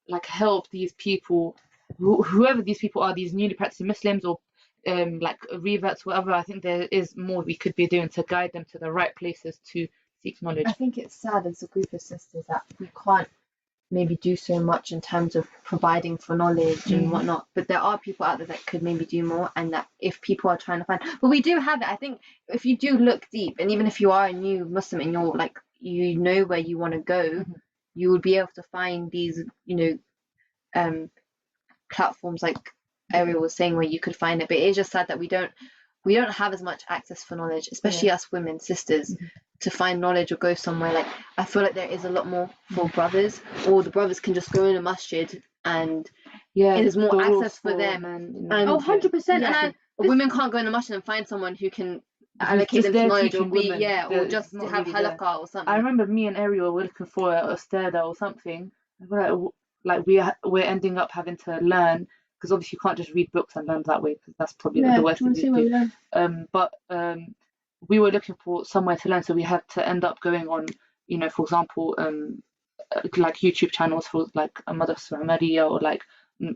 like help these people, whoever these people are, these newly practicing Muslims or like reverts, whatever. I think there is more we could be doing to guide them to the right places to seek knowledge. I think it's sad as a group of sisters that we can't maybe do so much in terms of providing for knowledge and whatnot, but there are people out there that could maybe do more, and that if people are trying to find, but we do have it. I think if you do look deep, and even if you are a new Muslim and you're like, you know where you want to go, you would be able to find these, you know, platforms like Ariel was saying where you could find it. But it's just sad that we don't have as much access for knowledge, especially us women sisters, to find knowledge or go somewhere. Like I feel like there is a lot more for brothers, or the brothers can just go in a masjid and there's more access for them. And 100%. And women can't go in a masjid and find someone who can allocate them to knowledge or be or just to have really halaqah or something. I remember me and Ariel were looking for a stada or something. We're ending up having to learn, because obviously you can't just read books and learn that way, because that's probably the worst thing to do. But we were looking for somewhere to learn, so we had to end up going on, you know, for example, like YouTube channels for like Madrasa Maria or like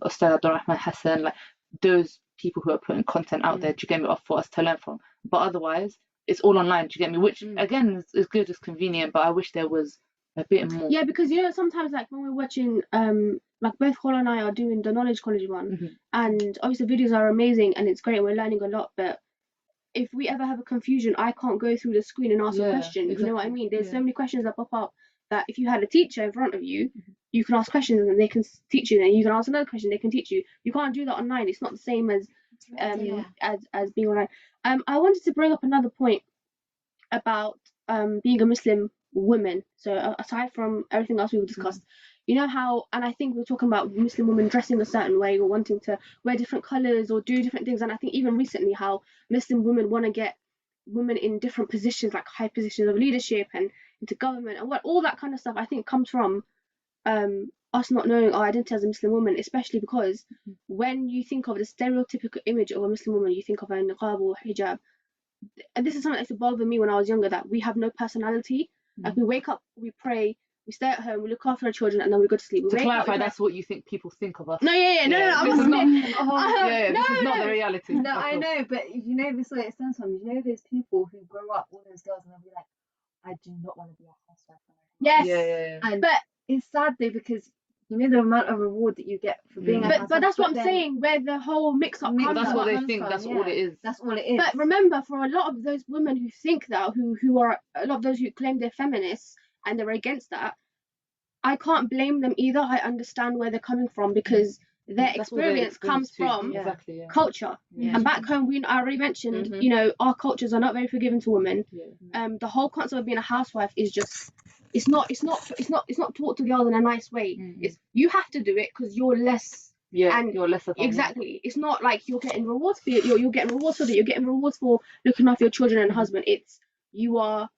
Ustad Abdurrahman Hassan, like those people who are putting content out there, do you get me, for us to learn from. But otherwise it's all online, do you get me, which again is good, it's convenient, but I wish there was a bit more. Yeah, because you know sometimes like when we're watching like both Khaled and I are doing the knowledge college one, and obviously videos are amazing and it's great, we're learning a lot, but if we ever have a confusion, I can't go through the screen and ask a question. Exactly. You know what I mean? There's so many questions that pop up that if you had a teacher in front of you, you can ask questions and they can teach you, and you can ask another question, they can teach you. You can't do that online. It's not the same as as being online. I wanted to bring up another point about being a Muslim woman. So aside from everything else we've discussed, you know how, and I think we're talking about Muslim women dressing a certain way or wanting to wear different colours or do different things, and I think even recently how Muslim women want to get women in different positions, like high positions of leadership and into government and what all that kind of stuff, I think comes from us not knowing our identity as a Muslim woman, especially because when you think of the stereotypical image of a Muslim woman, you think of a niqab or hijab. and this is something that used to bother me when I was younger, that we have no personality. Like, we wake up, we pray, we stay at home, we look after our children, and then we go to sleep. To clarify, that's what you think people think of us. No, no. This is not. No, This is not the reality. No, I know, but you know this way it sounds sometimes. You know, there's people who grow up, all those girls, and they'll be like, I do not want to be a housewife. Yes. Yeah. And but it's sad though, because you know the amount of reward that you get for being a housewife. But that's what I'm saying, where the whole mix-up comes. That's what they comes think. from, That's all it is. That's all it is. But remember, for a lot of those women who think that, who are a lot of those who claim they're feminists and they're against that, I can't blame them either. I understand where they're coming from, because their experience comes from culture. And back home, I already mentioned, you know, our cultures are not very forgiving to women. The whole concept of being a housewife is just, it's not taught to girls in a nice way. It's, you have to do it because you're less. And you're less. Exactly. It's not like you're getting rewards for it. You're getting rewards for that. You're getting rewards for looking after your children and husband. It's, you are,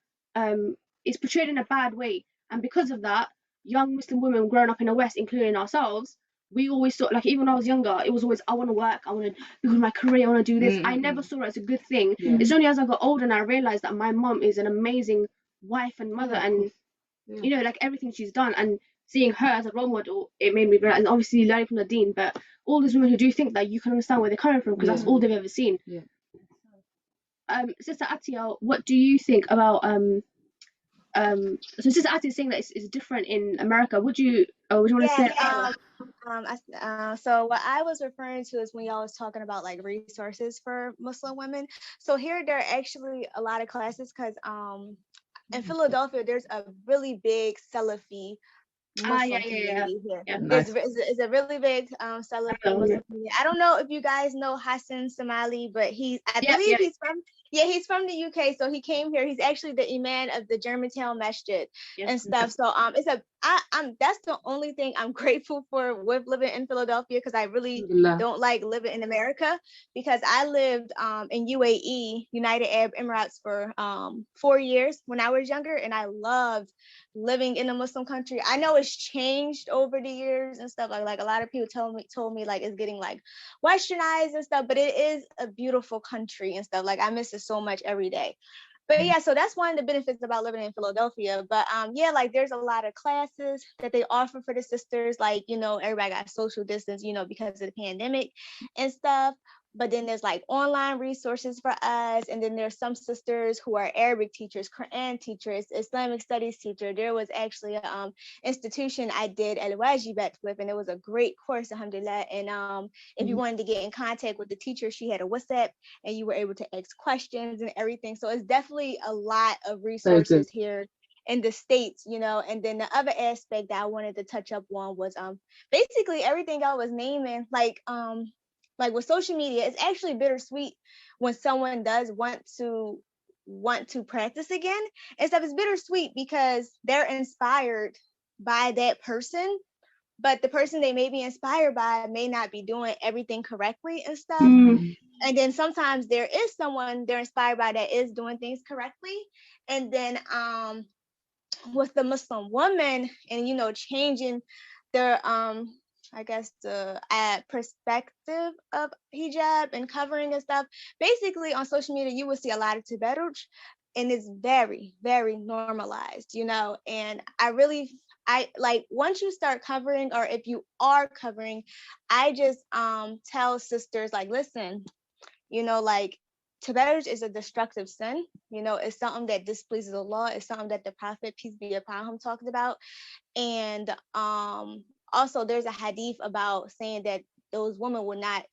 it's portrayed in a bad way, and because of that, young Muslim women growing up in the West, including ourselves, we always thought, like, even when I was younger, it was always, I want to work, I want to build my career, I want to do this. I never saw it as a good thing. It's only as I got older and I realized that my mum is an amazing wife and mother, and you know, like, everything she's done, and seeing her as a role model, it made me realize, and obviously learning from the Deen, but all those women who do think that, you can understand where they're coming from, because that's all they've ever seen. Sister Atia, what do you think about so Sister Atia is saying that it's different in America. Would you want to say? So what I was referring to is when y'all was talking about like resources for Muslim women. So here there are actually a lot of classes, because in Philadelphia there's a really big Salafi Muslim community here. It's a really big Salafi Muslim community. I don't know if you guys know Hassan Somali, but I believe he's from the UK. So he came here. He's actually the imam of the Germantown Masjid and stuff. So that's the only thing I'm grateful for with living in Philadelphia, because I really don't like living in America, because I lived in UAE, United Arab Emirates, for 4 years when I was younger, and I loved living in a Muslim country. I know it's changed over the years and stuff. Like a lot of people told me like it's getting like westernized and stuff, but it is a beautiful country and stuff. Like, I miss it so much every day. But yeah, so that's one of the benefits about living in Philadelphia. But like, there's a lot of classes that they offer for the sisters. Like, you know, everybody got social distance, you know, because of the pandemic and stuff. But then there's like online resources for us. And then there's some sisters who are Arabic teachers, Quran teachers, Islamic studies teacher. There was actually an institution I did Al-Wajibat with, and it was a great course, alhamdulillah. And if you wanted to get in contact with the teacher, she had a WhatsApp, and you were able to ask questions and everything. So it's definitely a lot of resources here in the States, you know. And then the other aspect that I wanted to touch up on was basically everything I was naming, like with social media. It's actually bittersweet when someone does want to practice again and stuff. It's bittersweet because they're inspired by that person, but the person they may be inspired by may not be doing everything correctly and stuff. And then sometimes there is someone they're inspired by that is doing things correctly. And then with the Muslim woman, and, you know, changing their I guess the perspective of hijab and covering and stuff. Basically on social media, you will see a lot of tabarruj, and it's very, very normalized, you know. And I like, once you start covering, or if you are covering, I just tell sisters, like, listen, you know, like, tabarruj is a destructive sin. You know, it's something that displeases Allah. It's something that the Prophet, peace be upon him, talked about. And also, there's a hadith about saying that those women will not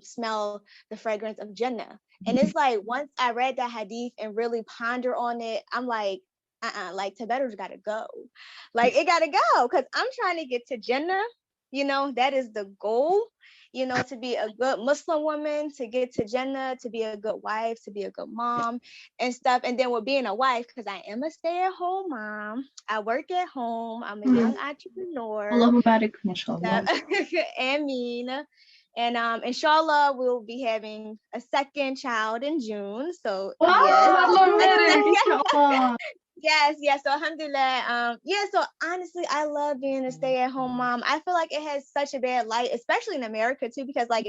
smell the fragrance of Jannah. And it's like, once I read that hadith and really ponder on it, I'm like, like, tabarruj gotta go. Like, it gotta go, because I'm trying to get to Jannah. You know, that is the goal, you know, to be a good Muslim woman, to get to Jannah, to be a good wife, to be a good mom and stuff. And then with being a wife, because I am a stay-at-home mom, I work at home, I'm a young entrepreneur. Allah Mubarak, mashallah. Ameen. And inshallah, we'll be having a second child in June. So yes. So alhamdulillah. So honestly, I love being a stay-at-home mom. I feel like it has such a bad light, especially in America too, because like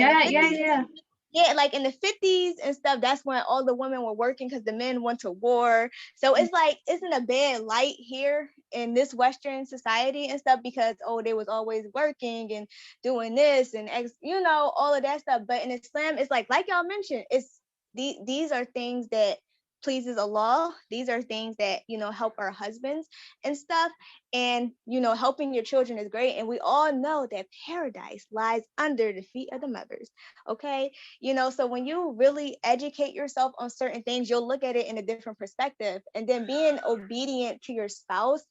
Yeah, like in the 50s and stuff, that's when all the women were working because the men went to war. So it's like, isn't a bad light here in this Western society and stuff because, oh, they was always working and doing this and, all of that stuff. But in Islam, it's like y'all mentioned, it's these are things that pleases Allah. These are things that, help our husbands and stuff. And, helping your children is great. And we all know that paradise lies under the feet of the mothers. Okay. So when you really educate yourself on certain things, you'll look at it in a different perspective. And then being obedient to your spouse,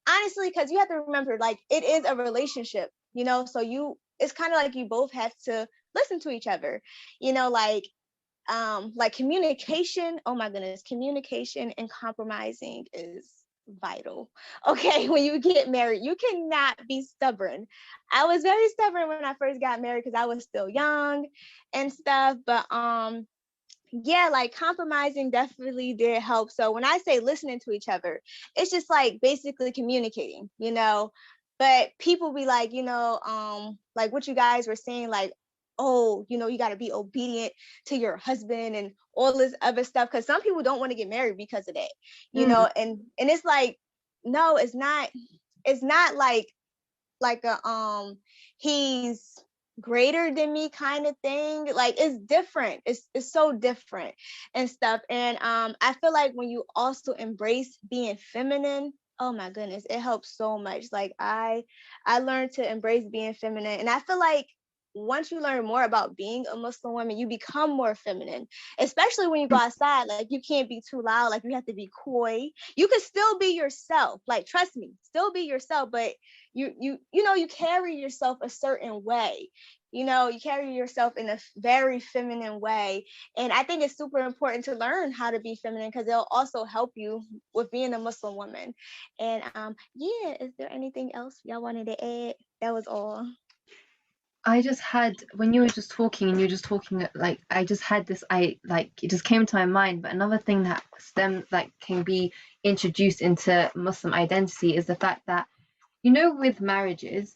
honestly, because you have to remember, like, it is a relationship, so it's kind of like you both have to listen to each other, like communication. Oh my goodness, communication and compromising is vital. Okay, when you get married, you cannot be stubborn. I was very stubborn when I first got married because I was still young and stuff, but yeah, like compromising definitely did help. So when I say listening to each other, it's just like basically communicating, but people be like, like what you guys were saying, like, oh, you got to be obedient to your husband and all this other stuff, because some people don't want to get married because of that, and it's like, no, it's not like a he's greater than me kind of thing. Like, it's different. It's so different and stuff. And I feel like when you also embrace being feminine, oh my goodness, it helps so much. Like, I learned to embrace being feminine, and I feel like once you learn more about being a Muslim woman, you become more feminine, especially when you go outside. Like, you can't be too loud. Like, you have to be coy. You can still be yourself. Like, trust me, still be yourself, but you carry yourself a certain way. You carry yourself in a very feminine way. And I think it's super important to learn how to be feminine because it'll also help you with being a Muslim woman. And yeah, is there anything else y'all wanted to add? That was all. I just had, when you were just talking and you were just talking, like, I just had this, it just came to my mind. But another thing that can be introduced into Muslim identity is the fact that, with marriages,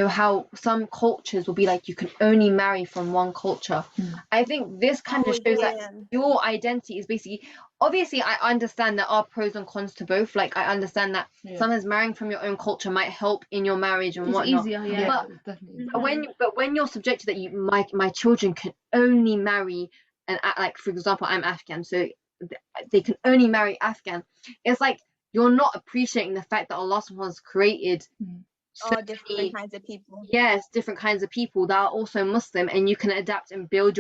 how some cultures will be like, you can only marry from one culture. I think this kind of shows that your identity is basically, obviously, I understand there are pros and cons to both. Like, I understand that sometimes marrying from your own culture might help in your marriage and whatnot. Easier, yeah. But when you're subjected that my children can only marry, and like, for example, I'm Afghan, so they can only marry Afghan. It's like you're not appreciating the fact that Allah has created all different kinds of people. Yes, different kinds of people that are also Muslim, and you can adapt and build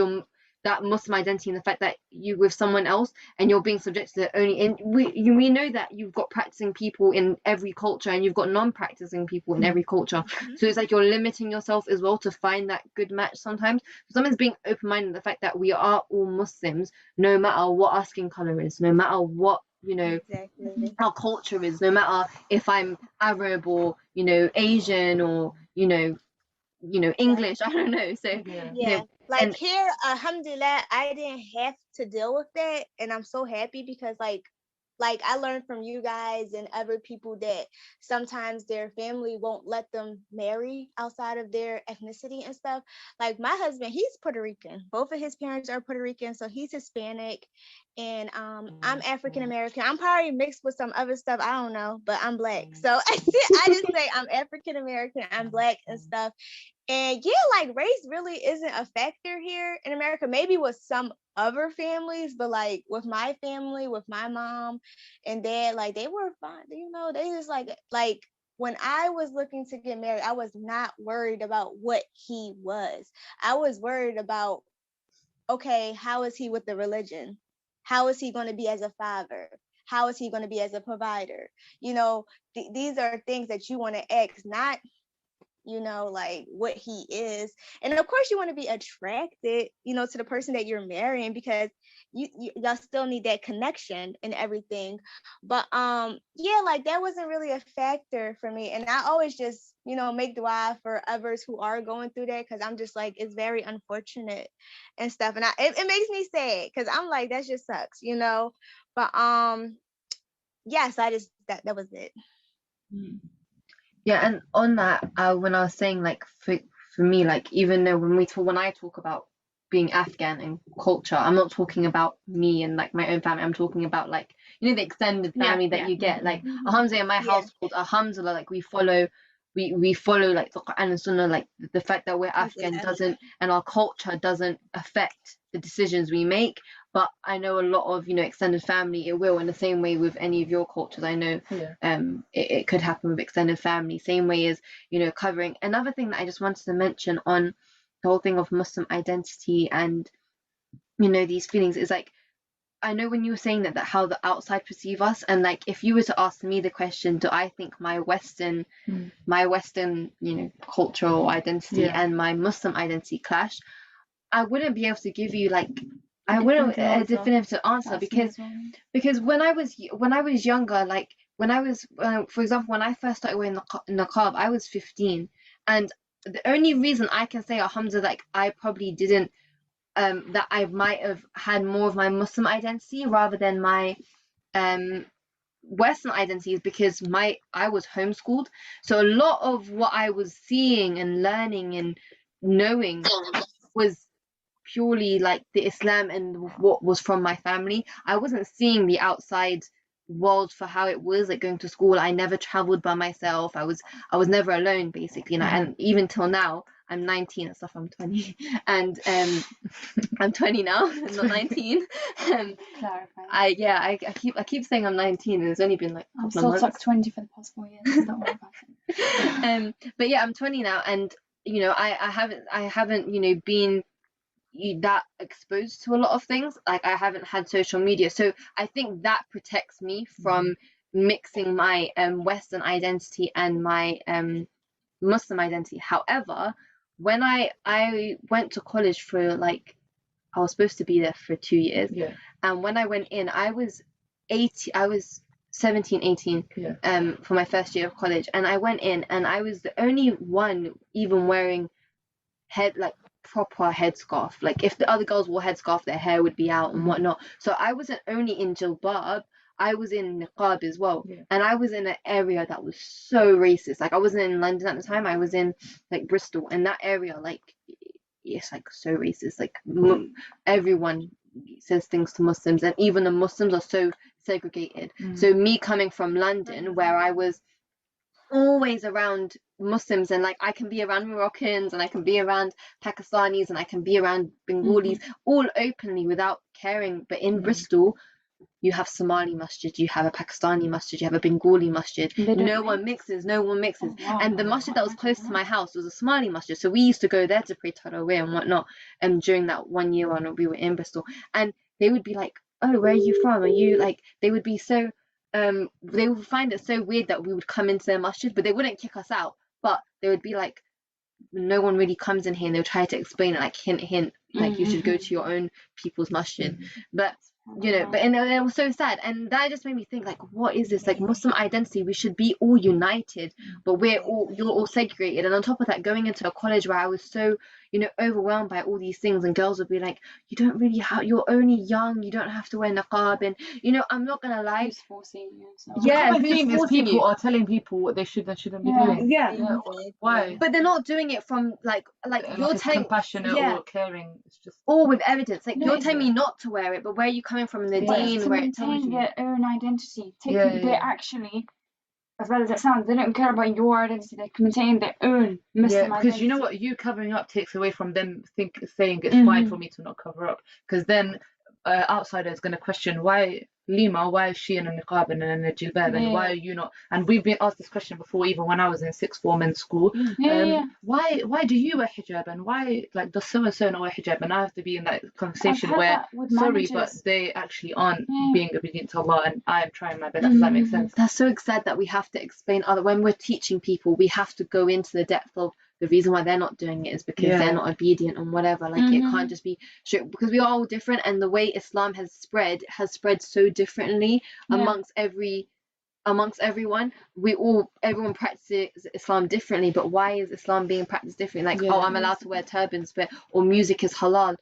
that Muslim identity in the fact that you with someone else and you're being subjected to only. And we know that you've got practicing people in every culture and you've got non-practicing people in every culture. So it's like you're limiting yourself as well to find that good match sometimes. Someone's being open-minded the fact that we are all Muslims, no matter what our skin color is, no matter what exactly. our culture is, no matter if I'm Arab or Asian or English. I don't know. So yeah. Like, here, alhamdulillah, I didn't have to deal with that, and I'm so happy because like I learned from you guys and other people that sometimes their family won't let them marry outside of their ethnicity and stuff. Like, my husband, he's Puerto Rican. Both of his parents are Puerto Rican, so he's Hispanic, and I'm African American. I'm probably mixed with some other stuff, I don't know, but I'm Black. So I just say I'm African American, I'm Black and stuff. And yeah, like, race really isn't a factor here in America, maybe with some other families, but like with my family, with my mom and dad, like, they were fine. They just like when I was looking to get married, I was not worried about what he was. I was worried about, okay, how is he with the religion? How is he going to be as a father? How is he going to be as a provider? These are things that you want to ask, not like what he is. And of course you want to be attracted, to the person that you're marrying, because y'all still need that connection and everything. But yeah, like, that wasn't really a factor for me. And I always just, make dua for others who are going through that, because I'm just like, it's very unfortunate and stuff. And it makes me sad because I'm like, that just sucks, but yes, I just that was it. Yeah, and on that, when I was saying, like, for me, like, even though when I talk about being Afghan and culture. I'm not talking about me and like my own family. I'm talking about like, you know, the extended family that you get. Like alhamdulillah, in my household, alhamdulillah, like we follow like the Quran and Sunnah. Like the fact that we're Afghan doesn't, and our culture doesn't affect the decisions we make. But I know a lot of, you know, extended family, it will, in the same way with any of your cultures. I know it could happen with extended family, same way as, you know, covering. Another thing that I just wanted to mention on the whole thing of Muslim identity and, you know, these feelings is like, I know when you were saying that how the outside perceive us, and like if you were to ask me the question, do I think my Western, you know, cultural identity and my Muslim identity clash, I wouldn't be able to give you like a definitive answer because when I was younger, like when I was for example, when I first started wearing niqab, I was 15, and the only reason I can say alhamdulillah, like I probably didn't that I might have had more of my Muslim identity rather than my Western identity is because I was homeschooled, so a lot of what I was seeing and learning and knowing was purely like the Islam and what was from my family. I wasn't seeing the outside world for how it was, like going to school. I never traveled by myself. I was never alone basically, and even till now I'm 19 and stuff. I'm 20 and I'm 20 now. I'm not 19. I keep saying I'm 19 and it's only been like I'm still stuck 20 for the past 4 years. Don't worry about it. But yeah, I'm 20 now, and you know I haven't you know been that exposed to a lot of things. Like I haven't had social media, so I think that protects me from mixing my Western identity and my Muslim identity. However, when I went to college for like, I was supposed to be there for 2 years, and when I went in, I was 17, 18 for my first year of college, and I went in and I was the only one even wearing proper headscarf. Like if the other girls wore headscarf, their hair would be out and whatnot. So I wasn't only in jilbab, I was in niqab as well. And I was in an area that was so racist. Like I wasn't in London at the time, I was in like Bristol, and that area, like it's like so racist. Like everyone says things to Muslims, and even the Muslims are so segregated. So me coming from London, where I was always around Muslims, and like I can be around Moroccans and I can be around Pakistanis and I can be around Bengalis all openly without caring. But in Bristol, you have Somali masjid, you have a Pakistani masjid, you have a Bengali masjid. No one mixes. Oh, wow. And the masjid that was close to my house was a Somali masjid, so we used to go there to pray Tarawih and whatnot. And during that 1 year when we were in Bristol, and they would be like, "Oh, where are you from? Are you like?" They would be so. They would find it so weird that we would come into their masjid, but they wouldn't kick us out. But they would be like, no one really comes in here, and they'll try to explain it, like hint, like you should go to your own people's masjid. But you know, and it was so sad, and that just made me think, like, what is this? Like Muslim identity, we should be all united, but you're all segregated. And on top of that, going into a college where I was so, you know, overwhelmed by all these things, and girls would be like, you don't really have, you're only young, you don't have to wear niqab, and you know, I'm not gonna lie, Who's forcing you? So. Yeah, The theme is people are telling people what they should and shouldn't be doing. Yeah. Why? But they're not doing it from like you're telling compassionate or caring. It's just all with evidence. Like you're telling me not to wear it, but where are you coming from in the deen? To Where it tells maintain you their own identity. They actually, as bad as it sounds, they don't care about your identity. They can maintain their own Muslim identity. Because you know what, you covering up takes away from them saying it's fine for me to not cover up. Because then outsider is going to question why is she in a niqab and in a jilbab, and why are you not? And we've been asked this question before, even when I was in sixth form in school. Why do you wear hijab, and why like does so and so not wear hijab? And I have to be in that conversation where sorry, but they actually aren't being obedient to Allah, and I am trying my best. Does that make sense? That's so sad that we have to explain when we're teaching people, we have to go into the depth of the reason why they're not doing it is because they're not obedient and whatever. Like it can't just be straight, because we are all different, and the way Islam has spread so differently amongst everyone. Everyone practices Islam differently, but why is Islam being practiced differently? Like I'm allowed to wear turbans, or music is halal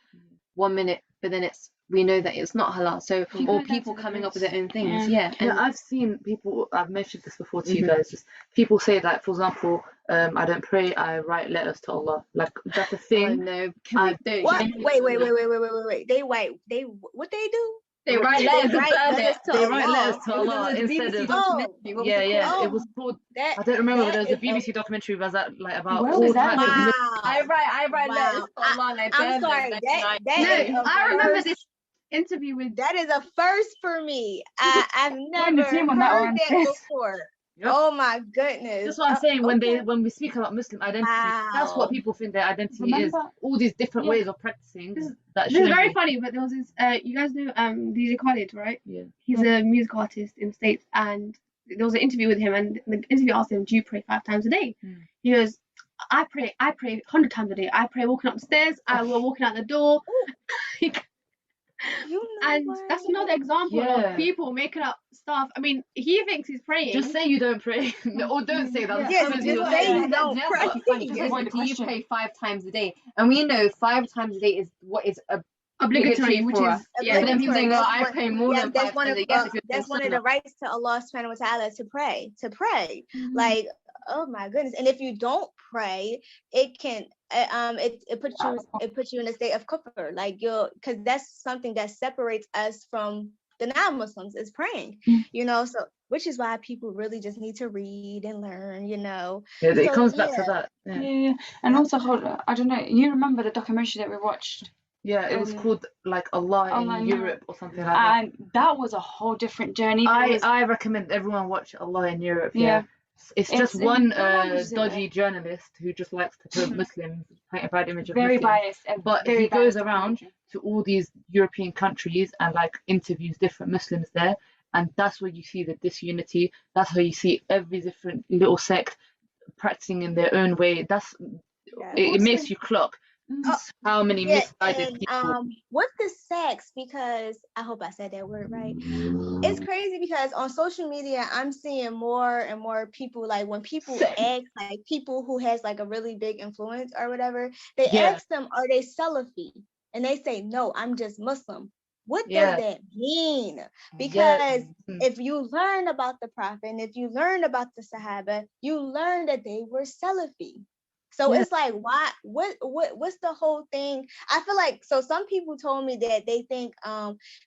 1 minute, but then it's we know that it's not halal. So, You or go down people to the coming up with roots. their own things. Yeah. Yeah. Yeah, I've seen people. I've mentioned this before to you Mhm. guys. Just people say that, for example, I don't pray. I write letters to Allah. Like that's a Oh thing. no, I- don't. What? don't Wait. do that. They what they do? They write They letters and write burn letters it. to They write Allah. letters to It was Allah a instead BBC of. documentary. What was Yeah, it yeah. called? It was called. That I don't remember, but there was a is BBC documentary was that like about Where all was that? types of. wow. I write letters Wow. to Allah and I I'm burn them. sorry. Then That No, is a I remember first. this interview with. That is a first for me. I've Join the never team on that heard one, that sis. before. Yep. Oh my goodness. That's what I'm saying. Okay. When we speak about Muslim identity, that's what Wow. people think their identity is. Remember- All these different Yeah. ways of practicing. This is- That This is shouldn't very be. funny, but there was this. You guys know DJ Khaled, right? Yeah. He's a music artist in the States, and there was an interview with him, and the interview asked him, "Do you pray 5 times a day?" Mm. He goes, I pray 100 times a day. I pray walking up the stairs. I will walking out the door." You know And what? that's another example Yeah. of people making up stuff. I mean, he thinks he's praying. Just say you don't pray, or don't say that. Yeah. Yes, That's just what say you you say. don't That's pray. actually funny. Just Because avoid the do you question. pray 5 times a day? And we know 5 times a day is what is obligatory, obligatory which for is us. Yeah, but then people Obligatory. say, "Oh, That's I one- pray more than 5 that's one times of a day." Yes, if you're that's saying one of the sunnah. rights to Allah subhanahu wa ta'ala to pray. Mhm. Like, oh my goodness. And if you don't pray, it can it puts you in a state of kufr. Like because that's something that separates us from the non-Muslims is praying. Mm. You know, so which is why people really just need to read and learn, you know. Yeah, it So, comes back to yeah. that. Yeah, Yeah, yeah. And also, hold on, I don't know. You remember the documentary that we watched? yeah. It was Um, called like Allah Allah in in Europe or something like that. And that was a whole different journey. There was- I recommend everyone watch Allah in Europe. Yeah. Yeah. It's just It's in- one what language is it? dodgy journalist who just likes to put Muslims, paint a bad image of very Muslims. biased. And But very he goes biased around documentary. to all these European countries and like interviews different Muslims there, and that's where you see the disunity. That's where you see every different little sect practicing in their own way. That's Yeah. it makes you clock Mm. how many Yeah, misguided and people. with the sex, because I hope I said that word right. It's crazy because on social media, I'm seeing more and more people, like when people ask, like people who has like a really big influence or whatever, they Yeah. ask them, are they Salafi? And they say, no, I'm just Muslim. What Yeah. does that mean? Yeah. Because Mm. if you learn about the Prophet and if you learn about the Sahaba, you learn that they were Salafi. So Yeah. it's like, why? What's the whole thing? I feel like so. Some people told me that they think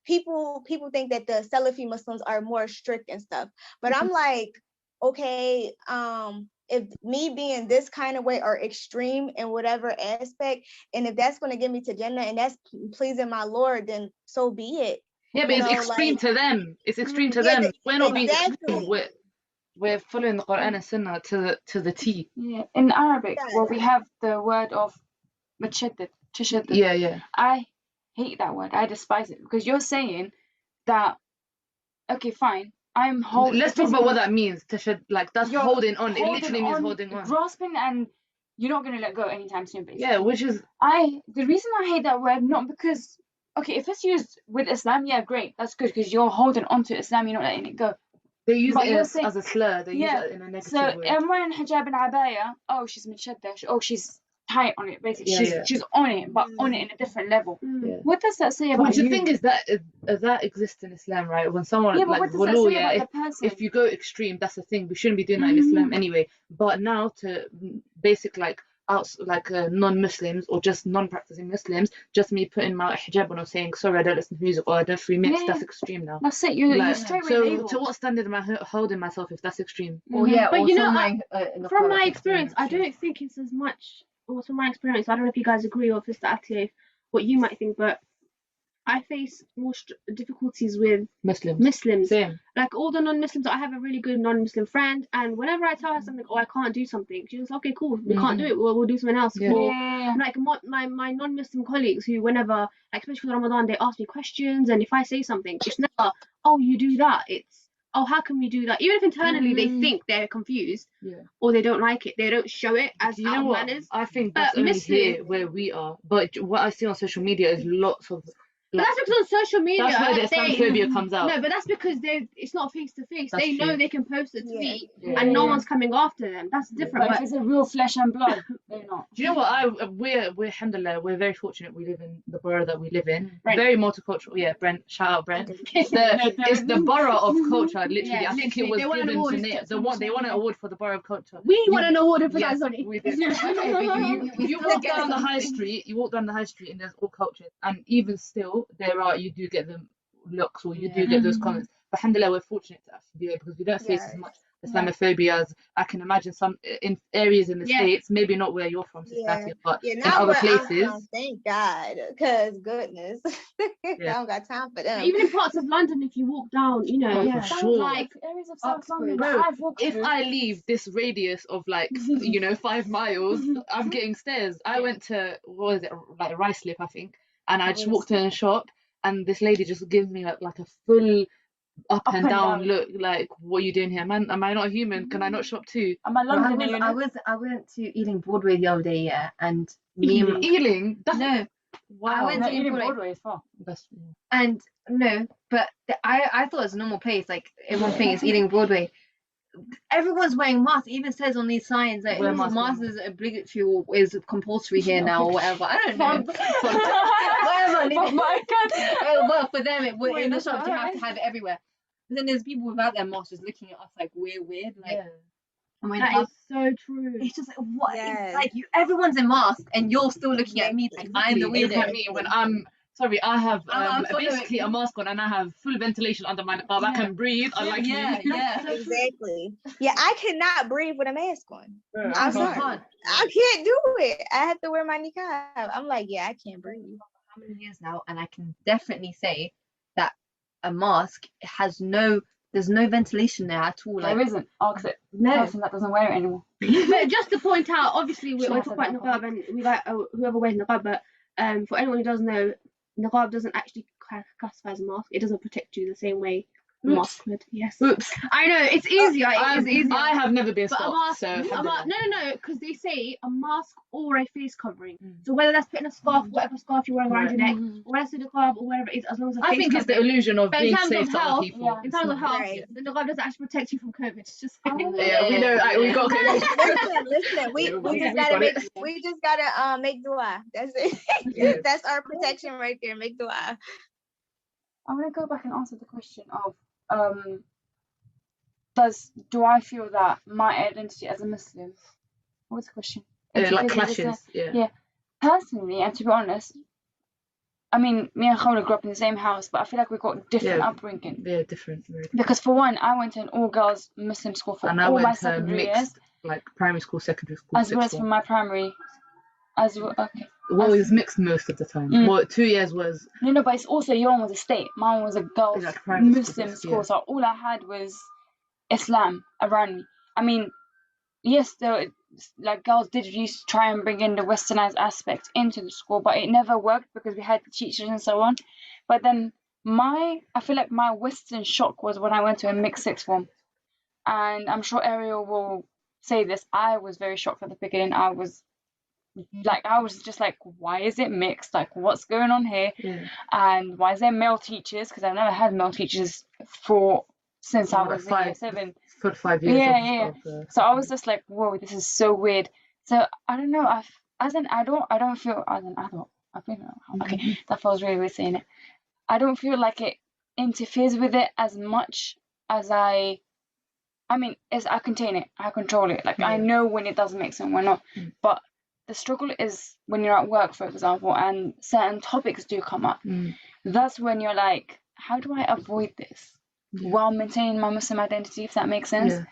people think that the Salafi Muslims are more strict and stuff. But I'm like, okay, if me being this kind of way or extreme in whatever aspect, and if that's going to get me to Jannah and that's pleasing my Lord, then so be it. Yeah, but You it's know, extreme like- to them. It's extreme to Yeah, them. We're not being exactly. extreme. We're following the Quran and Sunnah to the T. Yeah. In Arabic, Yeah. well, we have the word of متشدد. تشدد. Yeah, yeah. I hate that word. I despise it because you're saying that. Okay, fine. I'm holding. Let's talk about what that means. Like that's You're holding on. It holding literally means on, holding on. grasping, and you're not gonna let go anytime soon, basically. Yeah, which is The reason I hate that word, not because, okay, if it's used with Islam, yeah, great, that's good because you're holding on to Islam, you're not letting it go. they use But it you're as, saying- as a slur. They Yeah, use it in a negative So way. I'm wearing hijab and abaya. Oh, she's mishadda. Oh, she's tight on it. Basically, Yeah, she's on it, but on it in a different level. Yeah. What does that say about But the you? thing is that exists in Islam, right? When someone Yeah, but like what does that ghulu, say yeah, about the person? if you go extreme, that's the thing. We shouldn't be doing that in Islam anyway. But now to basic like non-Muslims or just non-practicing Muslims, just me putting my hijab on or saying sorry, I don't listen to music or I don't free mix, Yeah. that's extreme now. That's it. You're Like, straight away so labeled. to what standard am I holding myself if that's extreme? Or yeah, But or you know, someone in the from Quran my is experience, I extreme. don't think it's as much. Or from my experience, I don't know if you guys agree or if it's active, what you might think, but I face more difficulties with Muslims. Same. Like all the non-Muslims, I have a really good non-Muslim friend, and whenever I tell her something, oh, I can't do something, she's like, okay, cool, we can't do it, we'll do something else. Yeah. Or Yeah. like my non-Muslim colleagues who, whenever, like especially for Ramadan, they ask me questions, and if I say something, it's never, oh, you do that. It's, oh, how can we do that? Even if internally they think they're confused, Yeah. or they don't like it, they don't show it as You out know of what? manners. I think But that's only Muslim- here where we are. But what I see on social media is lots of But that's because on social media, That's where the they- Islamophobia comes out. No, but that's because it's not face to face. That's They know true. they can post a tweet Yeah. and no Yeah. one's coming after them. That's different. But if it's a real flesh and blood, they're not. Do you know what? We're alhamdulillah, we're very fortunate. We live in the borough that we live in. Brent. Very multicultural. Yeah, Brent. Shout out Brent. It's the borough of culture. Literally, Yeah, I think it literally. was They won an given award. to they won an award for the borough of culture. we want an award for Yes, that, sorry. we did. Okay, but you walk down the high street. You walk down the high street, and there's all cultures. And even still, you do get them looks, or you do get those comments. But alhamdulillah, we're fortunate to actually do it because we don't face as much Islamophobia as I can imagine some in areas in the States, maybe not where you're from, Sister, but in not other where I'm places. from, thank God, because goodness, I don't got time for them. Even in parts of London, if you walk down, you know, Oh, for sure. like areas of South Oxford. London Bro, that I've walked if through. I leave this radius of like 5 miles, I'm getting stares. I went to what was it, like Rice Slip, I think, and I just walked in a shop, and this lady just gave me like a full up and down look, like, what are you doing here, man? Am I not human? Can I not shop too? Am I London? I went to Ealing Broadway the other day, yeah, and me and Ealing? no, Wow. I went No, to even Broadway. Broadway is far. And no, but I thought it was a normal place. Like everyone thinks it's Ealing Broadway. Everyone's wearing masks. It even says on these signs that Wear masks. masks is obligatory or is compulsory here now or whatever. I don't know. Whatever. Well, for them, in the shops you have to have it everywhere. But then there's people without their masks just looking at us like we're weird. Like, and we're that like, is so true. it's just like what? Yes. It's like everyone's in mask and you're still looking at me like I'm the Look weirdo. at me when I'm sorry, I have I'm following. basically a mask on and I have full ventilation under my niqab. I can breathe. I like Yeah, you. yeah. Exactly. Yeah, I cannot breathe with a mask on. Bro, I'm I sorry. can't. I can't do it. I have to wear my niqab. I'm like, yeah, I can't breathe. How many years now? And I can definitely say that a mask there's no ventilation there at all. Like There isn't. Ask it. no. Person that doesn't wear it anymore. But just to point out, obviously we're Shout talking about out niqab and we like whoever wears niqab, but for anyone who doesn't know, niqab doesn't actually classify as a mask. It doesn't protect you the same way a mask would. Yes. Oops. I know it's easier. It's easier. I have never been But a stopped, mask, so no, because they say a mask or a face covering. So whether that's putting a scarf, whatever scarf you're wearing around your neck, or whether it's a niqab or whatever it is, as long as a face I think it's the covering. illusion of But in being terms safe of to other health, people. in terms of health, Right. the niqab doesn't actually protect you from COVID. It's just Yeah, we know. We got Listen, we we just got gotta it. we just gotta make dua. That's it. Yeah. That's our protection right there. Make dua. I want to go back and answer the question of do I feel that my identity as a Muslim? What was the question? like Interferes with clashes. Islam? Yeah. Yeah. Personally, and to be honest, I mean, me and Khaled grew up in the same house, but I feel like we got different Yeah. upbringing. Yeah, different. Very different. Because for one, I went to an all-girls Muslim school for And I all my went to secondary years, mixed, like primary school, secondary school, as well as sixth for form. my primary. As well, okay. Well, it was mixed most of the time. Mm. Well, 2 years was No, but it's also your one was a state. Mine was a girls' like primary school, Muslim school, yeah. so all I had was Islam around me. I mean, yes, there like girls did used to try and bring in the westernized aspect into the school, but it never worked because we had teachers and so on. But then I feel like my Western shock was when I went to a mixed sixth form, and I'm sure Ariel will say this. I was very shocked at the beginning. I was just like, why is it mixed? Like, what's going on here? yeah. And why is there male teachers? Because I've never had male teachers since I was in year 7. For 5 years. Yeah. So I was just like, whoa, this is so weird. So I don't know. As an adult, I don't feel as an adult. I feel okay. That feels really weird saying it. I don't feel like it interferes with it as much as I contain it. I control it. Like I know when it does mix and when not. But the struggle is when you're at work, for example, and certain topics do come up. That's when you're like, how do I avoid this while maintaining my Muslim identity, if that makes sense? Yeah.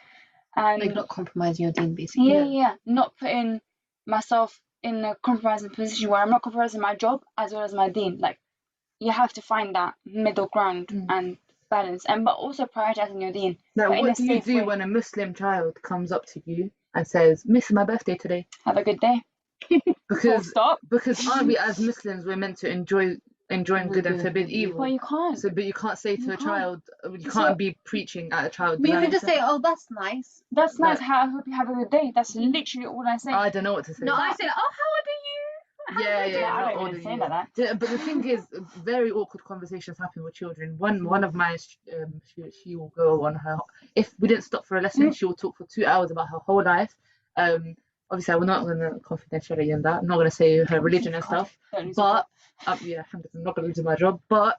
And Like not compromising your deen, basically. yeah, not putting myself in a compromising position where I'm not compromising my job as well as my deen. Like you have to find that middle ground and balance, but also prioritizing your deen. Now, but in what a do you safe do way. when a Muslim child comes up to you and says, "Miss, my birthday today"? Have a good day. Full Because stop. aren't we as Muslims we're meant to enjoying good and forbid evil? But you can't. So, but you can't say to You a can't. child, you So- can't be preaching at a child. You Does that can make just sense? say, "Oh, that's nice." That's nice. I hope you have a good day. That's literally all I say. I don't know what to say. No, I said, oh, how old are you? Yeah, Yeah, I not don't older, even say yeah. like that. But the thing is, very awkward conversations happen with children. One of mine, she will go on her. If we didn't stop for a lesson, she will talk for 2 hours about her whole life. Obviously, I'm not gonna confidentiality in that. I'm not gonna say her religion and stuff. Don't lose your But yeah, alhamdulillah, I'm not gonna lose my job. But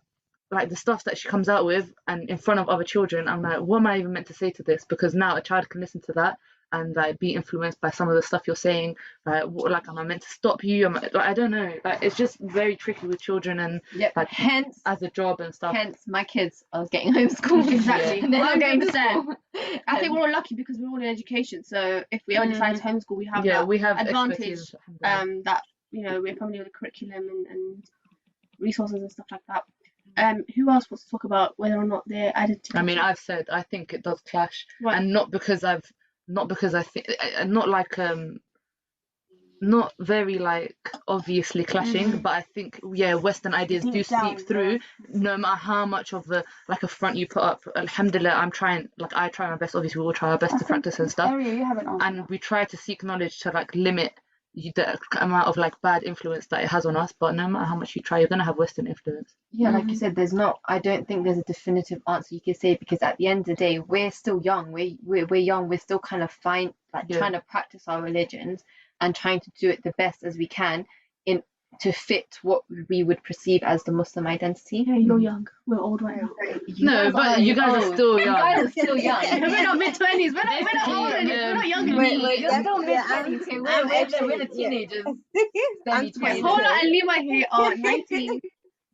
like the stuff that she comes out with, and in front of other children, I'm like, what am I even meant to say to this? Because now a child can listen to that and like be influenced by some of the stuff you're saying. Like, am I meant to stop you? I don't know. Like, it's just very tricky with children and Yep. like Hence, as a job and stuff. my kids are getting homeschooled. Exactly. And they're not going to 100%. school. I think we're all lucky because we're all in education. So if we ever decide to homeschool, we have Yeah, that we have advantage. expertise, alhamdulillah. That we're familiar with the curriculum and resources and stuff like that. Who else wants to talk about whether or not their identity? I mean, I've said I think it does clash, Right. and not because I think not like not very like obviously clashing, but I think Western ideas do Deep down, seep through. No matter how much of a front you put up, alhamdulillah, I try my best. Obviously, we all try our best to practice and stuff, Area, you haven't answered. and we try to seek knowledge to like limit the amount of like bad influence that it has on us. But no matter how much you try, you're gonna have Western influence. Yeah, like you said, I don't think there's a definitive answer you can say, because at the end of the day, we're still young. We're young. We're still kind of trying to practice our religions and trying to do it the best as we can to fit what we would perceive as the Muslim identity. Yeah, you're young. We're old right now. No, but you guys are still young. You guys are still young. We're not mid-20s. We're not old. We're not young anymore. You're still mid-20s. We're the teenagers. I'm 20s. Hold on, and Lima here are 19.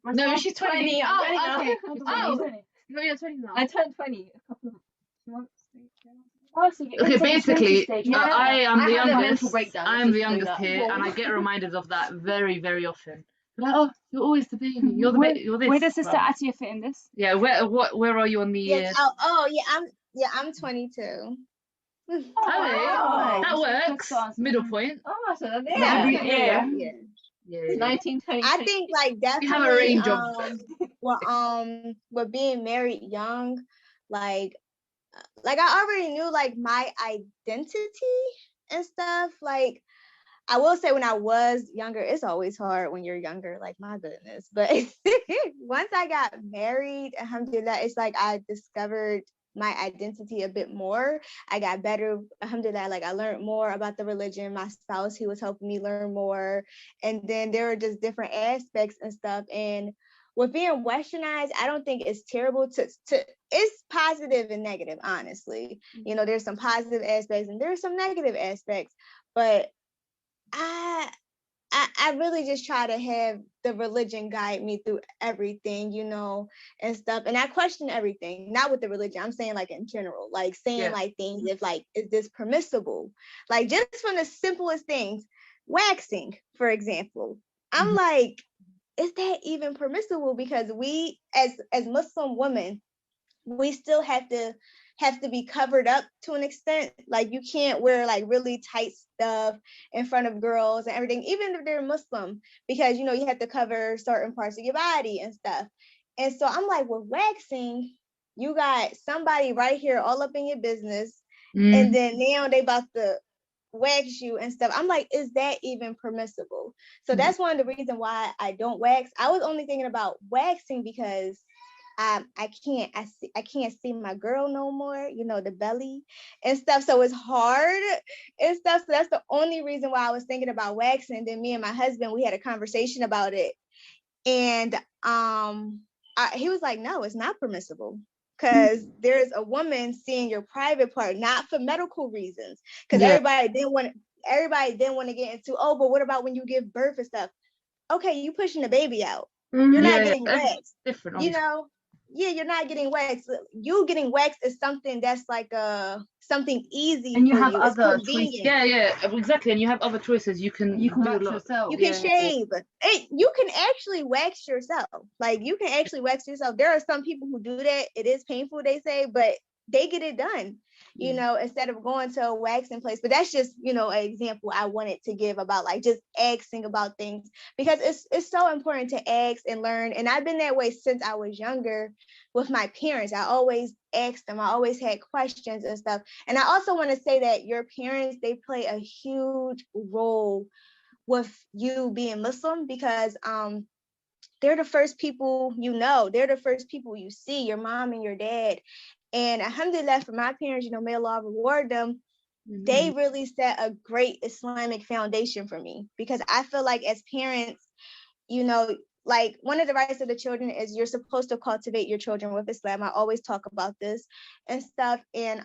No, she's 20. Oh, okay. Oh, No, you're 20 now. I turned 20 a couple of months. Okay, basically, I am the had a mental youngest. breakdown. I'm the Let's just youngest say that. here, and I get reminded of that very, very often. Like, oh, you're always the baby. You're the baby. You're this. Where does Sister Right. Atia fit in this? Yeah, where are you on the? Yeah. I'm 22. Okay, Oh, that works. Middle point. Oh, so that's Yeah. Yeah. 19, 20. I think like We have a definitely range of. with being married young, like I already knew like my identity and stuff. Like I will say when I was younger, it's always hard when you're younger, like my goodness. But once I got married, alhamdulillah, it's like I discovered my identity a bit more. I got better, alhamdulillah, like I learned more about the religion. My spouse, he was helping me learn more. And then there were just different aspects and stuff. And with being westernized, I don't think it's terrible to it's positive and negative, honestly. There's some positive aspects and there's some negative aspects, but I really just try to have the religion guide me through everything, and stuff. And I question everything, not with the religion. I'm saying like in general, like saying like things if like, is this permissible? Like just from the simplest things, waxing, for example. I'm like, is that even permissible? Because we as Muslim women, we still have to be covered up to an extent. Like you can't wear like really tight stuff in front of girls and everything, even if they're Muslim, because you have to cover certain parts of your body and stuff. And so I'm like, with waxing, you got somebody right here all up in your business, and then now they about to wax you and stuff. I'm like, is that even permissible? So that's one of the reasons why I don't wax. I was only thinking about waxing because I can't see my girl no more, the belly and stuff. So it's hard and stuff. So that's the only reason why I was thinking about waxing. And then me and my husband, we had a conversation about it. And he was like, no, it's not permissible. Because there's a woman seeing your private part, not for medical reasons. Because everybody didn't want to get into, but what about when you give birth and stuff? Okay, you pushing the baby out. You're not getting waxed. Different, obviously. You're not getting waxed. You getting waxed is something that's like something easy. And you for have you. other choices. Yeah, exactly. And you have other choices. You can wax yourself. You can shave. You can actually wax yourself. Like you can actually wax yourself. There are some people who do that. It is painful, they say, but they get it done. Instead of going to a waxing place. But that's just, an example I wanted to give about like just asking about things, because it's so important to ask and learn. And I've been that way since I was younger with my parents. I always asked them. I always had questions and stuff. And I also want to say that your parents, they play a huge role with you being Muslim, because they're the first people you know. They're the first people you see, your mom and your dad. And alhamdulillah, for my parents, may Allah reward them. They really set a great Islamic foundation for me, because I feel like as parents, like one of the rights of the children is you're supposed to cultivate your children with Islam. I always talk about this and stuff. And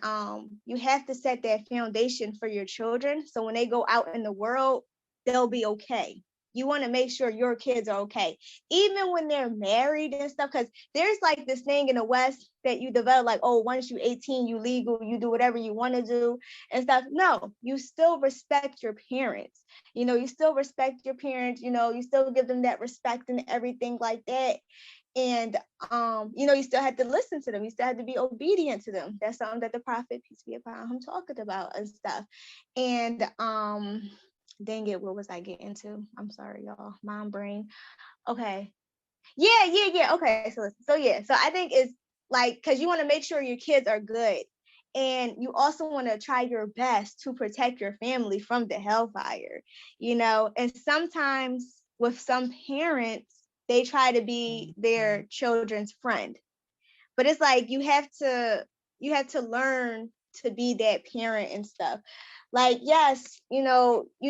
you have to set that foundation for your children, so when they go out in the world, they'll be okay. You want to make sure your kids are okay, even when they're married and stuff, because there's like this thing in the West that you develop, like, oh, once you're 18, you legal, you do whatever you want to do and stuff. No, you still respect your parents. You still respect your parents. You still give them that respect and everything like that. And you still have to listen to them. You still have to be obedient to them. That's something that the Prophet, peace be upon him, talked about and stuff. And dang it, what was I getting to? I'm sorry, y'all. Mom brain. Okay. Yeah. Okay. So I think it's like, because you want to make sure your kids are good. And you also want to try your best to protect your family from the hellfire, and sometimes with some parents, they try to be their children's friend. But it's like you have to learn to be that parent and stuff. Like, yes, you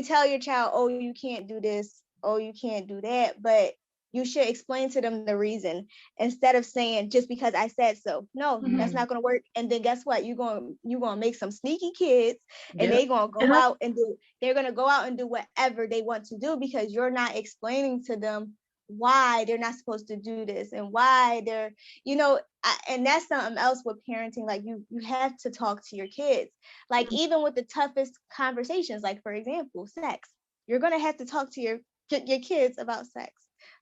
tell your child, oh, you can't do this, oh, you can't do that, but you should explain to them the reason, instead of saying just because I said so. No, that's not going to work. And then guess what? You're going to make some sneaky kids, and they're going to go out and do whatever they want to do, because you're not explaining to them why they're not supposed to do this and why they're, and that's something else with parenting. Like you have to talk to your kids, like even with the toughest conversations, like for example, sex, you're going to have to talk to your kids about sex.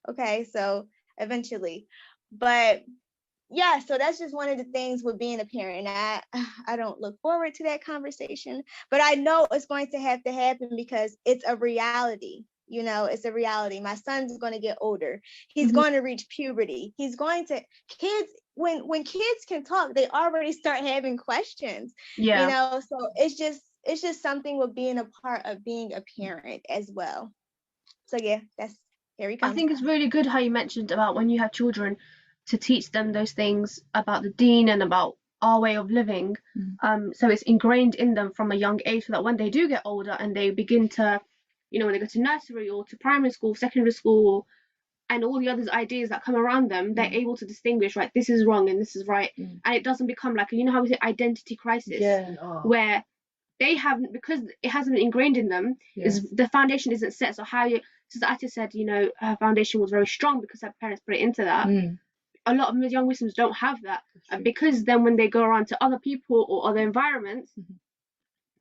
Okay. So eventually, but yeah, so that's just one of the things with being a parent. I don't look forward to that conversation, but I know it's going to have to happen, because it's a reality. It's a reality. My son's going to get older. He's going to reach puberty. Kids, when kids can talk, they already start having questions. So it's just something with being a part of being a parent as well. So yeah, here we come. I think it's really good how you mentioned about when you have children, to teach them those things about the deen and about our way of living. So it's ingrained in them from a young age, so that when they do get older and they begin to, when they go to nursery or to primary school, secondary school, and all the other ideas that come around them, they're able to distinguish, right, this is wrong and this is right. And it doesn't become like, how we say identity crisis, where they haven't, because it hasn't been ingrained in them, is the foundation isn't set. So how Sister Atia said, her foundation was very strong because her parents put it into that. A lot of young Muslims don't have that, because then when they go around to other people or other environments,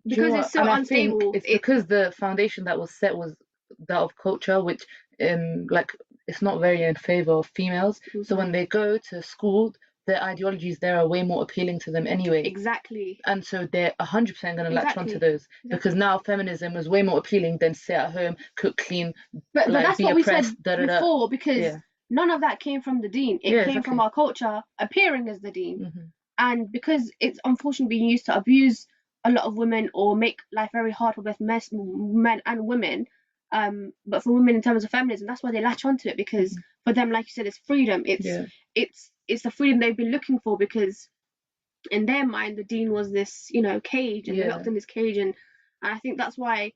because it's so unstable. It's because the foundation that was set was that of culture, which it's not very in favor of females. So when they go to school, the ideologies there are way more appealing to them anyway. Exactly. And so they're 100% going to latch onto those, because now feminism is way more appealing than sit at home, cook, clean, but that's what we said before, because none of that came from the deen. It came from our culture appearing as the deen. And because it's unfortunately being used to abuse a lot of women or make life very hard for both men and women, but for women in terms of feminism, that's why they latch onto it, because for them, like you said, it's freedom. It's the freedom they've been looking for, because in their mind the deen was this cage, and they're locked in this cage. And I think that's why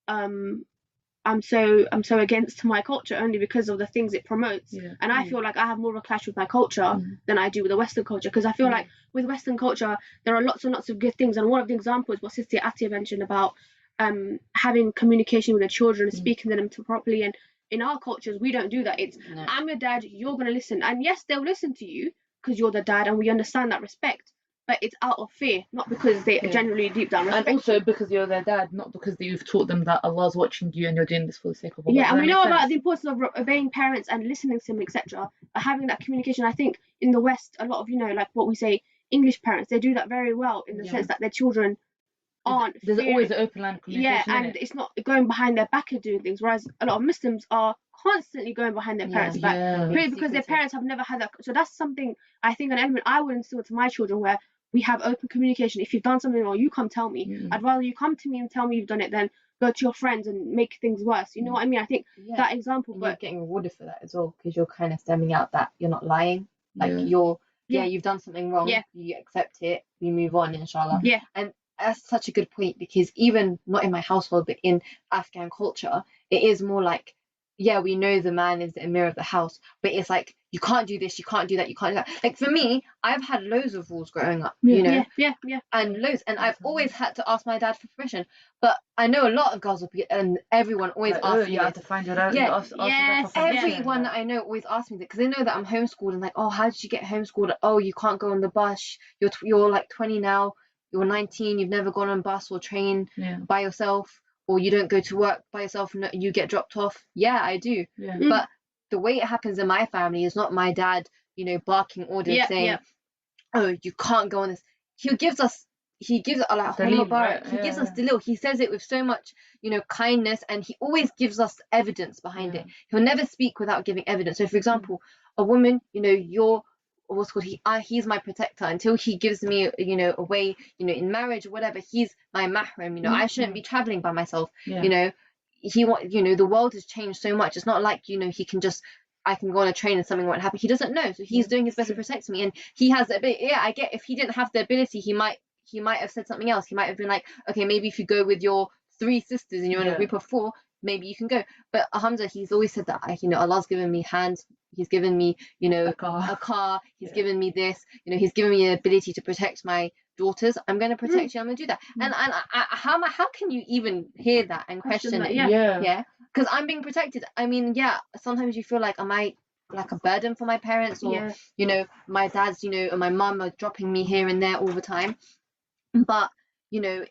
I'm so against my culture, only because of the things it promotes. And I feel like I have more of a clash with my culture than I do with the Western culture, because I feel like with Western culture there are lots and lots of good things. And one of the examples what Sister Atia mentioned about having communication with the children, speaking to them properly. And in our cultures we don't do that. It's I'm your dad, you're going to listen. And yes, they'll listen to you because you're the dad, and we understand that respect. But it's out of fear, not because they generally deep down respect. And also because you're their dad, not because you've taught them that Allah's watching you and you're doing this for the sake of Allah. Yeah, and we know about the importance of obeying parents and listening to them, etc. Having that communication. I think in the West, a lot of, like what we say, English parents, they do that very well, in the sense that their children aren't There's always an open line of communication. Yeah, and it's not going behind their back and doing things, whereas a lot of Muslims are constantly going behind their parents' back, purely because their parents have never had that. So that's something I think, an element I would instill to my children, where we have open communication. If you've done something wrong, you come tell me. I'd rather you come to me and tell me you've done it than go to your friends and make things worse. You know what I mean? I think that example, And but you're getting rewarded for that as well, because you're kind of stemming out that you're not lying. Like Yeah. you've done something wrong. Yeah. You accept it. We move on, inshallah. Yeah. And that's such a good point, because even not in my household, but in Afghan culture, it is more like, yeah, we know the man is the emir of the house, but it's like, you can't do this, you can't do that, you can't do that. Like for me, I've had loads of rules growing up, you know, yeah. and loads, and I've always had to ask my dad for permission. But I know a lot of girls will be, and everyone always Like, asks me you have this. to find your dad. Yeah, you ask your dad for permission. Everyone that I know always asks me that, because they know that I'm homeschooled, and like, oh, how did you get homeschooled? Oh, you can't go on the bus. You're like 20 now. You're 19. You've never gone on bus or train by yourself, or you don't go to work by yourself and you get dropped off. Yeah, I do. Yeah. But the way it happens in my family is not my dad, you know, barking orders saying, oh, you can't go on this. He gives us Allah, Dalil, right? he gives us dalil. He says it with so much, you know, kindness, and he always gives us evidence behind it. He'll never speak without giving evidence. So for example, a woman, you know, what's called, he's my protector until he gives me, you know, away, you know, in marriage or whatever. He's my mahram, you know. I shouldn't be traveling by myself, you know. You know, the world has changed so much. It's not like, you know, I can go on a train and something won't happen. He doesn't know, so he's doing his best to protect me, and he has the ability. I get, if he didn't have the ability, he might have said something else. He might have been like, okay, maybe if you go with your 3 sisters and you're in a group of 4, maybe you can go. But alhamdulillah, he's always said that, you know, Allah's given me hands, he's given me, you know, a car, he's given me this, you know, he's given me the ability to protect my daughters. I'm going to protect you, I'm going to do that. And how can you even hear that and question it? Yeah, because I'm being protected. I mean, sometimes you feel like, am I like a burden for my parents, or you know, my dad's, you know, and my mum are dropping me here and there all the time. But you know,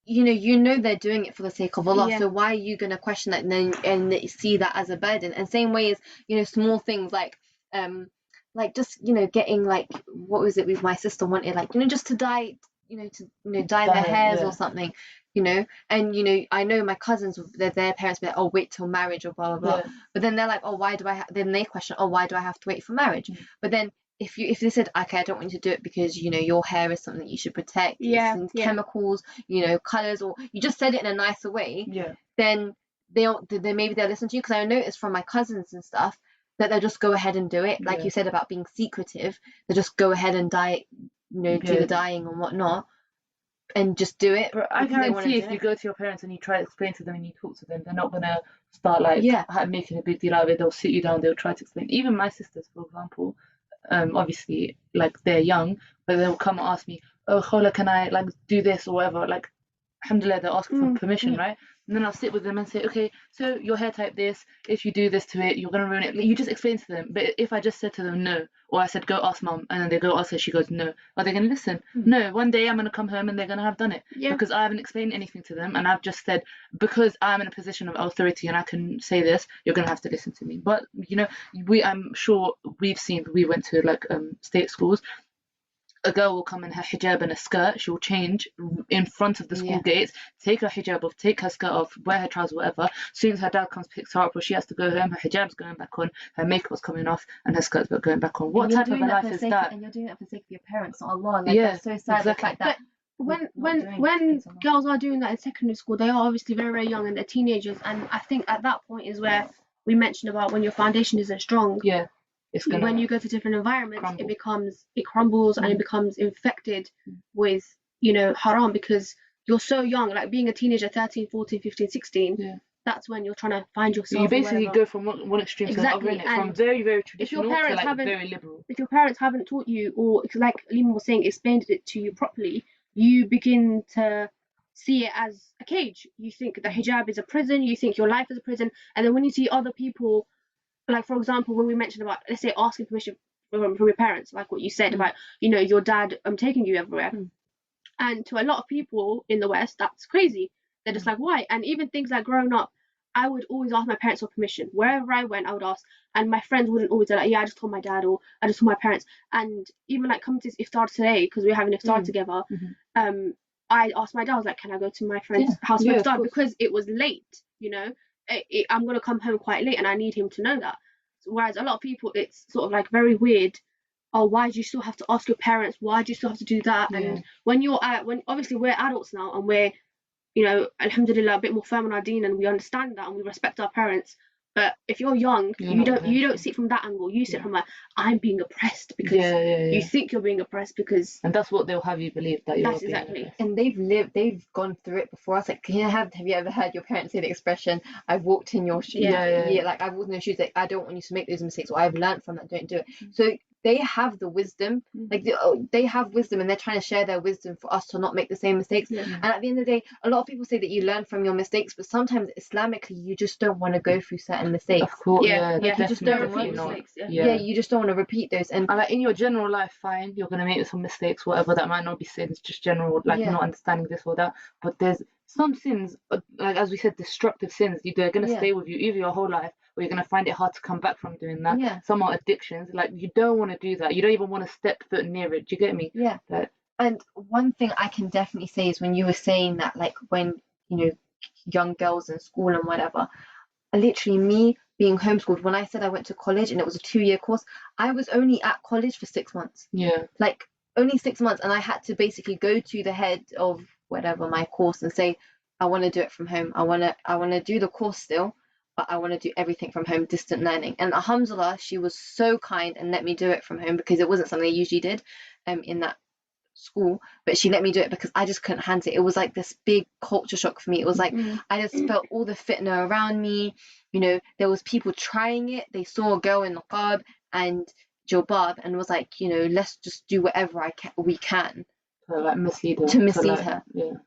you know they're doing it for the sake of Allah. So why are you going to question that and see that as a burden? And same way as, you know, small things like just, you know, getting, like, what was it with my sister wanted, like, you know, just to dye, you know, dye their hairs or something, you know. And you know, I know my cousins, their parents be like, oh, wait till marriage or blah blah blah. But then they're like, oh, why do I then they question, oh, why do I have to wait for marriage? But then if they said, okay, I don't want you to do it because, you know, your hair is something that you should protect, it's chemicals, you know, colors, or you just said it in a nicer way, then maybe they'll listen to you. Because I noticed from my cousins and stuff that they'll just go ahead and do it, like you said about being secretive. They'll just go ahead and dye it, you know, do the dyeing and whatnot, and just do it. But I guarantee if you go to your parents and you try to explain to them and you talk to them, they're not gonna start like making a big deal out of it. They'll sit you down, they'll try to explain. Even my sisters, for example, obviously, like, they're young, but they'll come and ask me, oh, Khola, can I, like, do this or whatever? Like, alhamdulillah, they're asking for permission, right? And then I'll sit with them and say, okay, so your hair type this, if you do this to it, you're gonna ruin it. You just explain to them. But if I just said to them no, or I said, go ask mum, and then they go ask her, she goes no, are they gonna listen? No. One day I'm gonna come home and they're gonna have done it, because I haven't explained anything to them, and I've just said, because I'm in a position of authority and I can say this, you're gonna have to listen to me. But you know, I'm sure we went to, like, state schools. A girl will come in her hijab and a skirt, she'll change in front of the school gates, take her hijab off, take her skirt off, wear her trousers, whatever. As soon as her dad comes, picks her up, or she has to go home, her hijab's going back on, her makeup's coming off, and her skirt's going back on. What type of a life is that? And you're doing that for the sake of your parents, not Allah. Like, that's so sad. Exactly. Like that. When girls are doing that in secondary school, they are obviously very, very young and they're teenagers. And I think at that point is where we mentioned about when your foundation isn't strong. When you go to different environments, it crumbles and it becomes infected with, you know, haram, because you're so young. Like, being a teenager, 13, 14, 15, 16, that's when you're trying to find yourself. You basically go from one extreme to the other, innit? From very, very traditional to, like, very liberal. If your parents haven't taught you, or like Lima was saying, explained it to you properly, you begin to see it as a cage. You think the hijab is a prison, you think your life is a prison, and then when you see other people, like, for example, when we mentioned about, let's say, asking permission from your parents, like what you said about, you know, your dad taking you everywhere, and to a lot of people in the West, that's crazy. They're just like, why? And even things like growing up, I would always ask my parents for permission. Wherever I went, I would ask, and my friends wouldn't always say, like, yeah, I just told my dad, or I just told my parents. And even, like, coming to iftar today, because we're having iftar together, I asked my dad, I was like, can I go to my friend's house for iftar? Because it was late, you know. I'm going to come home quite late and I need him to know that. Whereas a lot of people, it's sort of like very weird oh, why do you still have to ask your parents? Why do you still have to do that? And when obviously we're adults now and we're, you know, alhamdulillah, a bit more firm on our deen, and we understand that and we respect our parents. But if you're young, you don't see it from that angle. You see it from like, I'm being oppressed because you think you're being oppressed because, and that's what they'll have you believe, that you're that's being exactly. oppressed. And they've gone through it before us. Like, have you ever heard your parents say the expression, I've walked in your shoes? Like, I've walked in your shoes, like, I don't want you to make those mistakes, or I've learned from that, don't do it. So they have the wisdom, like they have wisdom, and they're trying to share their wisdom for us to not make the same mistakes. And at the end of the day, a lot of people say that you learn from your mistakes, but sometimes Islamically you just don't want to go through certain mistakes. Of course, you just don't repeat want mistakes. you just don't want to repeat those. And like in your general life, fine, you're gonna make some mistakes, whatever, that might not be sins, just general, like not understanding this or that. But there's some sins, like as we said, destructive sins. They're gonna stay with you either your whole life, or you're gonna find it hard to come back from doing that. Some are addictions. Like, you don't want to do that. You don't even want to step foot near it. Do you get me? And one thing I can definitely say is, when you were saying that, like, when, you know, young girls in school and whatever, literally me being homeschooled, when I said I went to college and it was a 2-year course, I was only at college for 6 months. Like, only 6 months, and I had to basically go to the head of whatever my course and say, I want to do it from home. I want to do the course still, but I want to do everything from home, distant learning. And alhamdulillah, she was so kind and let me do it from home, because it wasn't something I usually did in that school, but she let me do it because I just couldn't handle it. It was like this big culture shock for me. It was like I just felt all the fitna around me. You know, there was people trying it. They saw a girl in niqab and jilbab and was like, you know, let's just do whatever we can to like mislead her.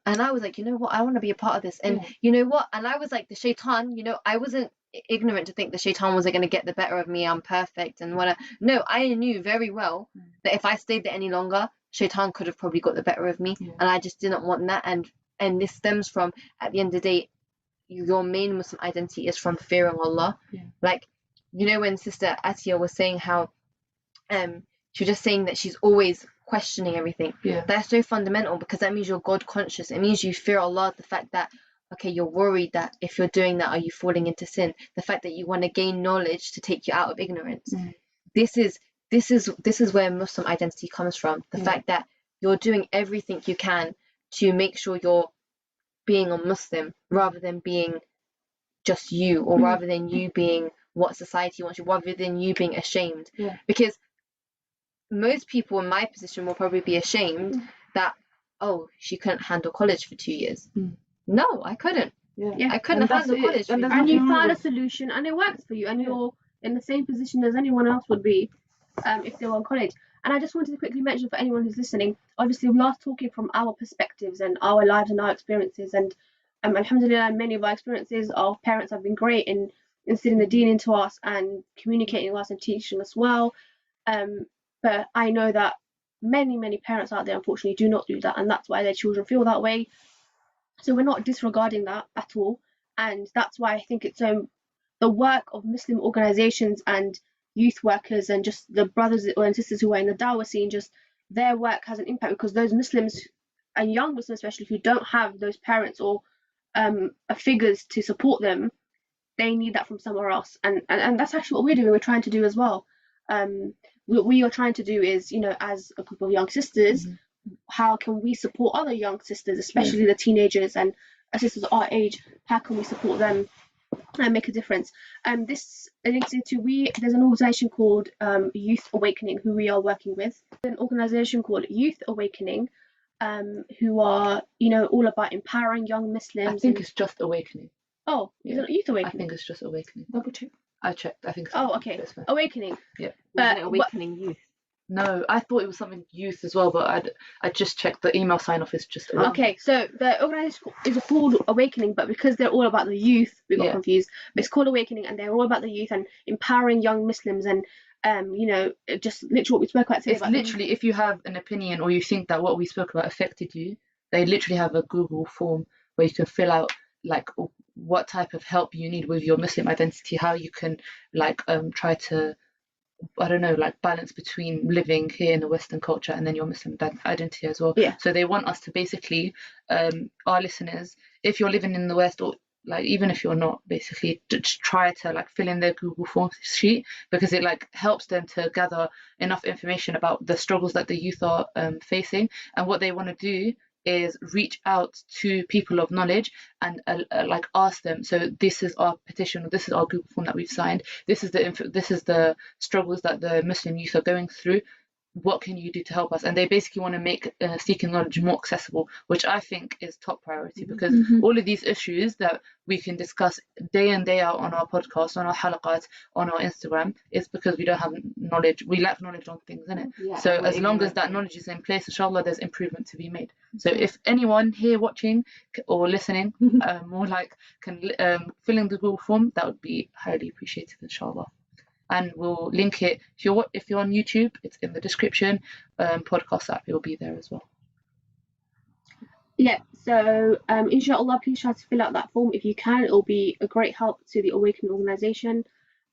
And I was like, you know what, I want to be a part of this. And you know what, and I was like, the shaitan, you know, I wasn't ignorant to think the shaitan wasn't going to get the better of me. I'm perfect and whatever. No, I knew very well that if I stayed there any longer, shaitan could have probably got the better of me. And I just didn't want that. And this stems from, at the end of the day, your main Muslim identity is from fearing Allah. Like, you know, when Sister Atia was saying how she was just saying that she's always questioning everything. That's so fundamental, because that means you're God conscious. It means you fear Allah. The fact that, okay, you're worried that if you're doing that, are you falling into sin? The fact that you want to gain knowledge to take you out of ignorance. This is where Muslim identity comes from. The fact that you're doing everything you can to make sure you're being a Muslim, rather than being just you, or rather than you being what society wants you, rather than you being ashamed. Because most people in my position will probably be ashamed that, oh, she couldn't handle college for 2 years. No, I couldn't. I couldn't handle college. And you found a solution and it works for you, and you're in the same position as anyone else would be if they were in college. And I just wanted to quickly mention for anyone who's listening, obviously we are talking from our perspectives and our lives and our experiences, and alhamdulillah, many of our experiences, our parents have been great in instilling the deen into us and communicating with us and teaching us well. But I know that many parents out there unfortunately do not do that, and that's why their children feel that way. So we're not disregarding that at all, and that's why I think it's the work of Muslim organizations and youth workers and just the brothers and sisters who are in the dawah scene, just their work has an impact, because those Muslims, and young Muslims especially, who don't have those parents or figures to support them, they need that from somewhere else. And that's actually what we're doing. We're trying to do as well. What we are trying to do is, you know, as a group of young sisters, how can we support other young sisters, especially the teenagers and sisters our age? How can we support them and make a difference? This links into there's an organization called Youth Awakening, who we are working with. An organization called Youth Awakening, who are, you know, all about empowering young Muslims. I think it's just Awakening. Oh, is it Youth Awakening? I think it's just Awakening. Double check. I checked. I think. Oh, okay. Awakening. Yeah. But Awakening Youth. No, I thought it was something youth as well, but I just checked. The email sign off is just Awakening. Okay, so the organization is called Awakening, but because they're all about the youth, we got confused. But it's called Awakening, and they're all about the youth and empowering young Muslims, and you know, just literally what we spoke about today. It's literally, if you have an opinion or you think that what we spoke about affected you, they literally have a Google form where you can fill out like what type of help you need with your Muslim identity, how you can like try to, I don't know, like balance between living here in the Western culture and then your Muslim identity as well. Yeah. So they want us to basically, our listeners, if you're living in the West, or like even if you're not, basically just try to like fill in their Google Forms sheet, because it like helps them to gather enough information about the struggles that the youth are facing. And what they want to do is reach out to people of knowledge and like ask them, so this is our petition, or this is our Google form that we've signed, this is the struggles that the Muslim youth are going through, what can you do to help us? And they basically want to make seeking knowledge more accessible, which I think is top priority, because all of these issues that we can discuss day in day out on our podcast, on our halaqat, on our Instagram, is because we don't have knowledge, we lack knowledge on things, innit? So as long as that knowledge is in place, inshallah, there's improvement to be made. So if anyone here watching or listening more like can fill in the Google form, that would be highly appreciated, inshallah. And we'll link it, if you're on YouTube, it's in the description. Podcast app, it will be there as well. Yeah, so inshallah, please try to fill out that form if you can. It will be a great help to the Awakening organisation,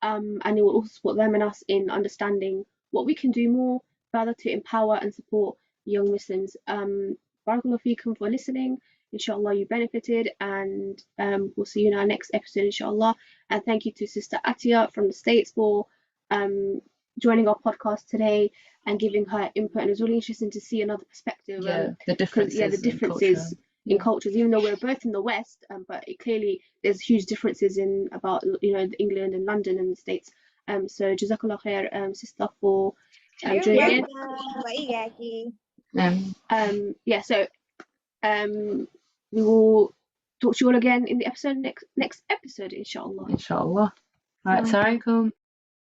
and it will also support them and us in understanding what we can do more further to empower and support young Muslims. Barakallahu feekum for listening. Inshallah, you benefited, and we'll see you in our next episode, inshallah. And thank you to Sister Atia from the States for joining our podcast today and giving her input. And it was really interesting to see another perspective. The differences in cultures, even though we're both in the West, but clearly there's huge differences in about England and London and the States. So Jazakallah khair, Sister, for joining in. Yeah, so we will talk to you all again in the next episode, inshallah. Inshallah. All right, assalamu alaikum.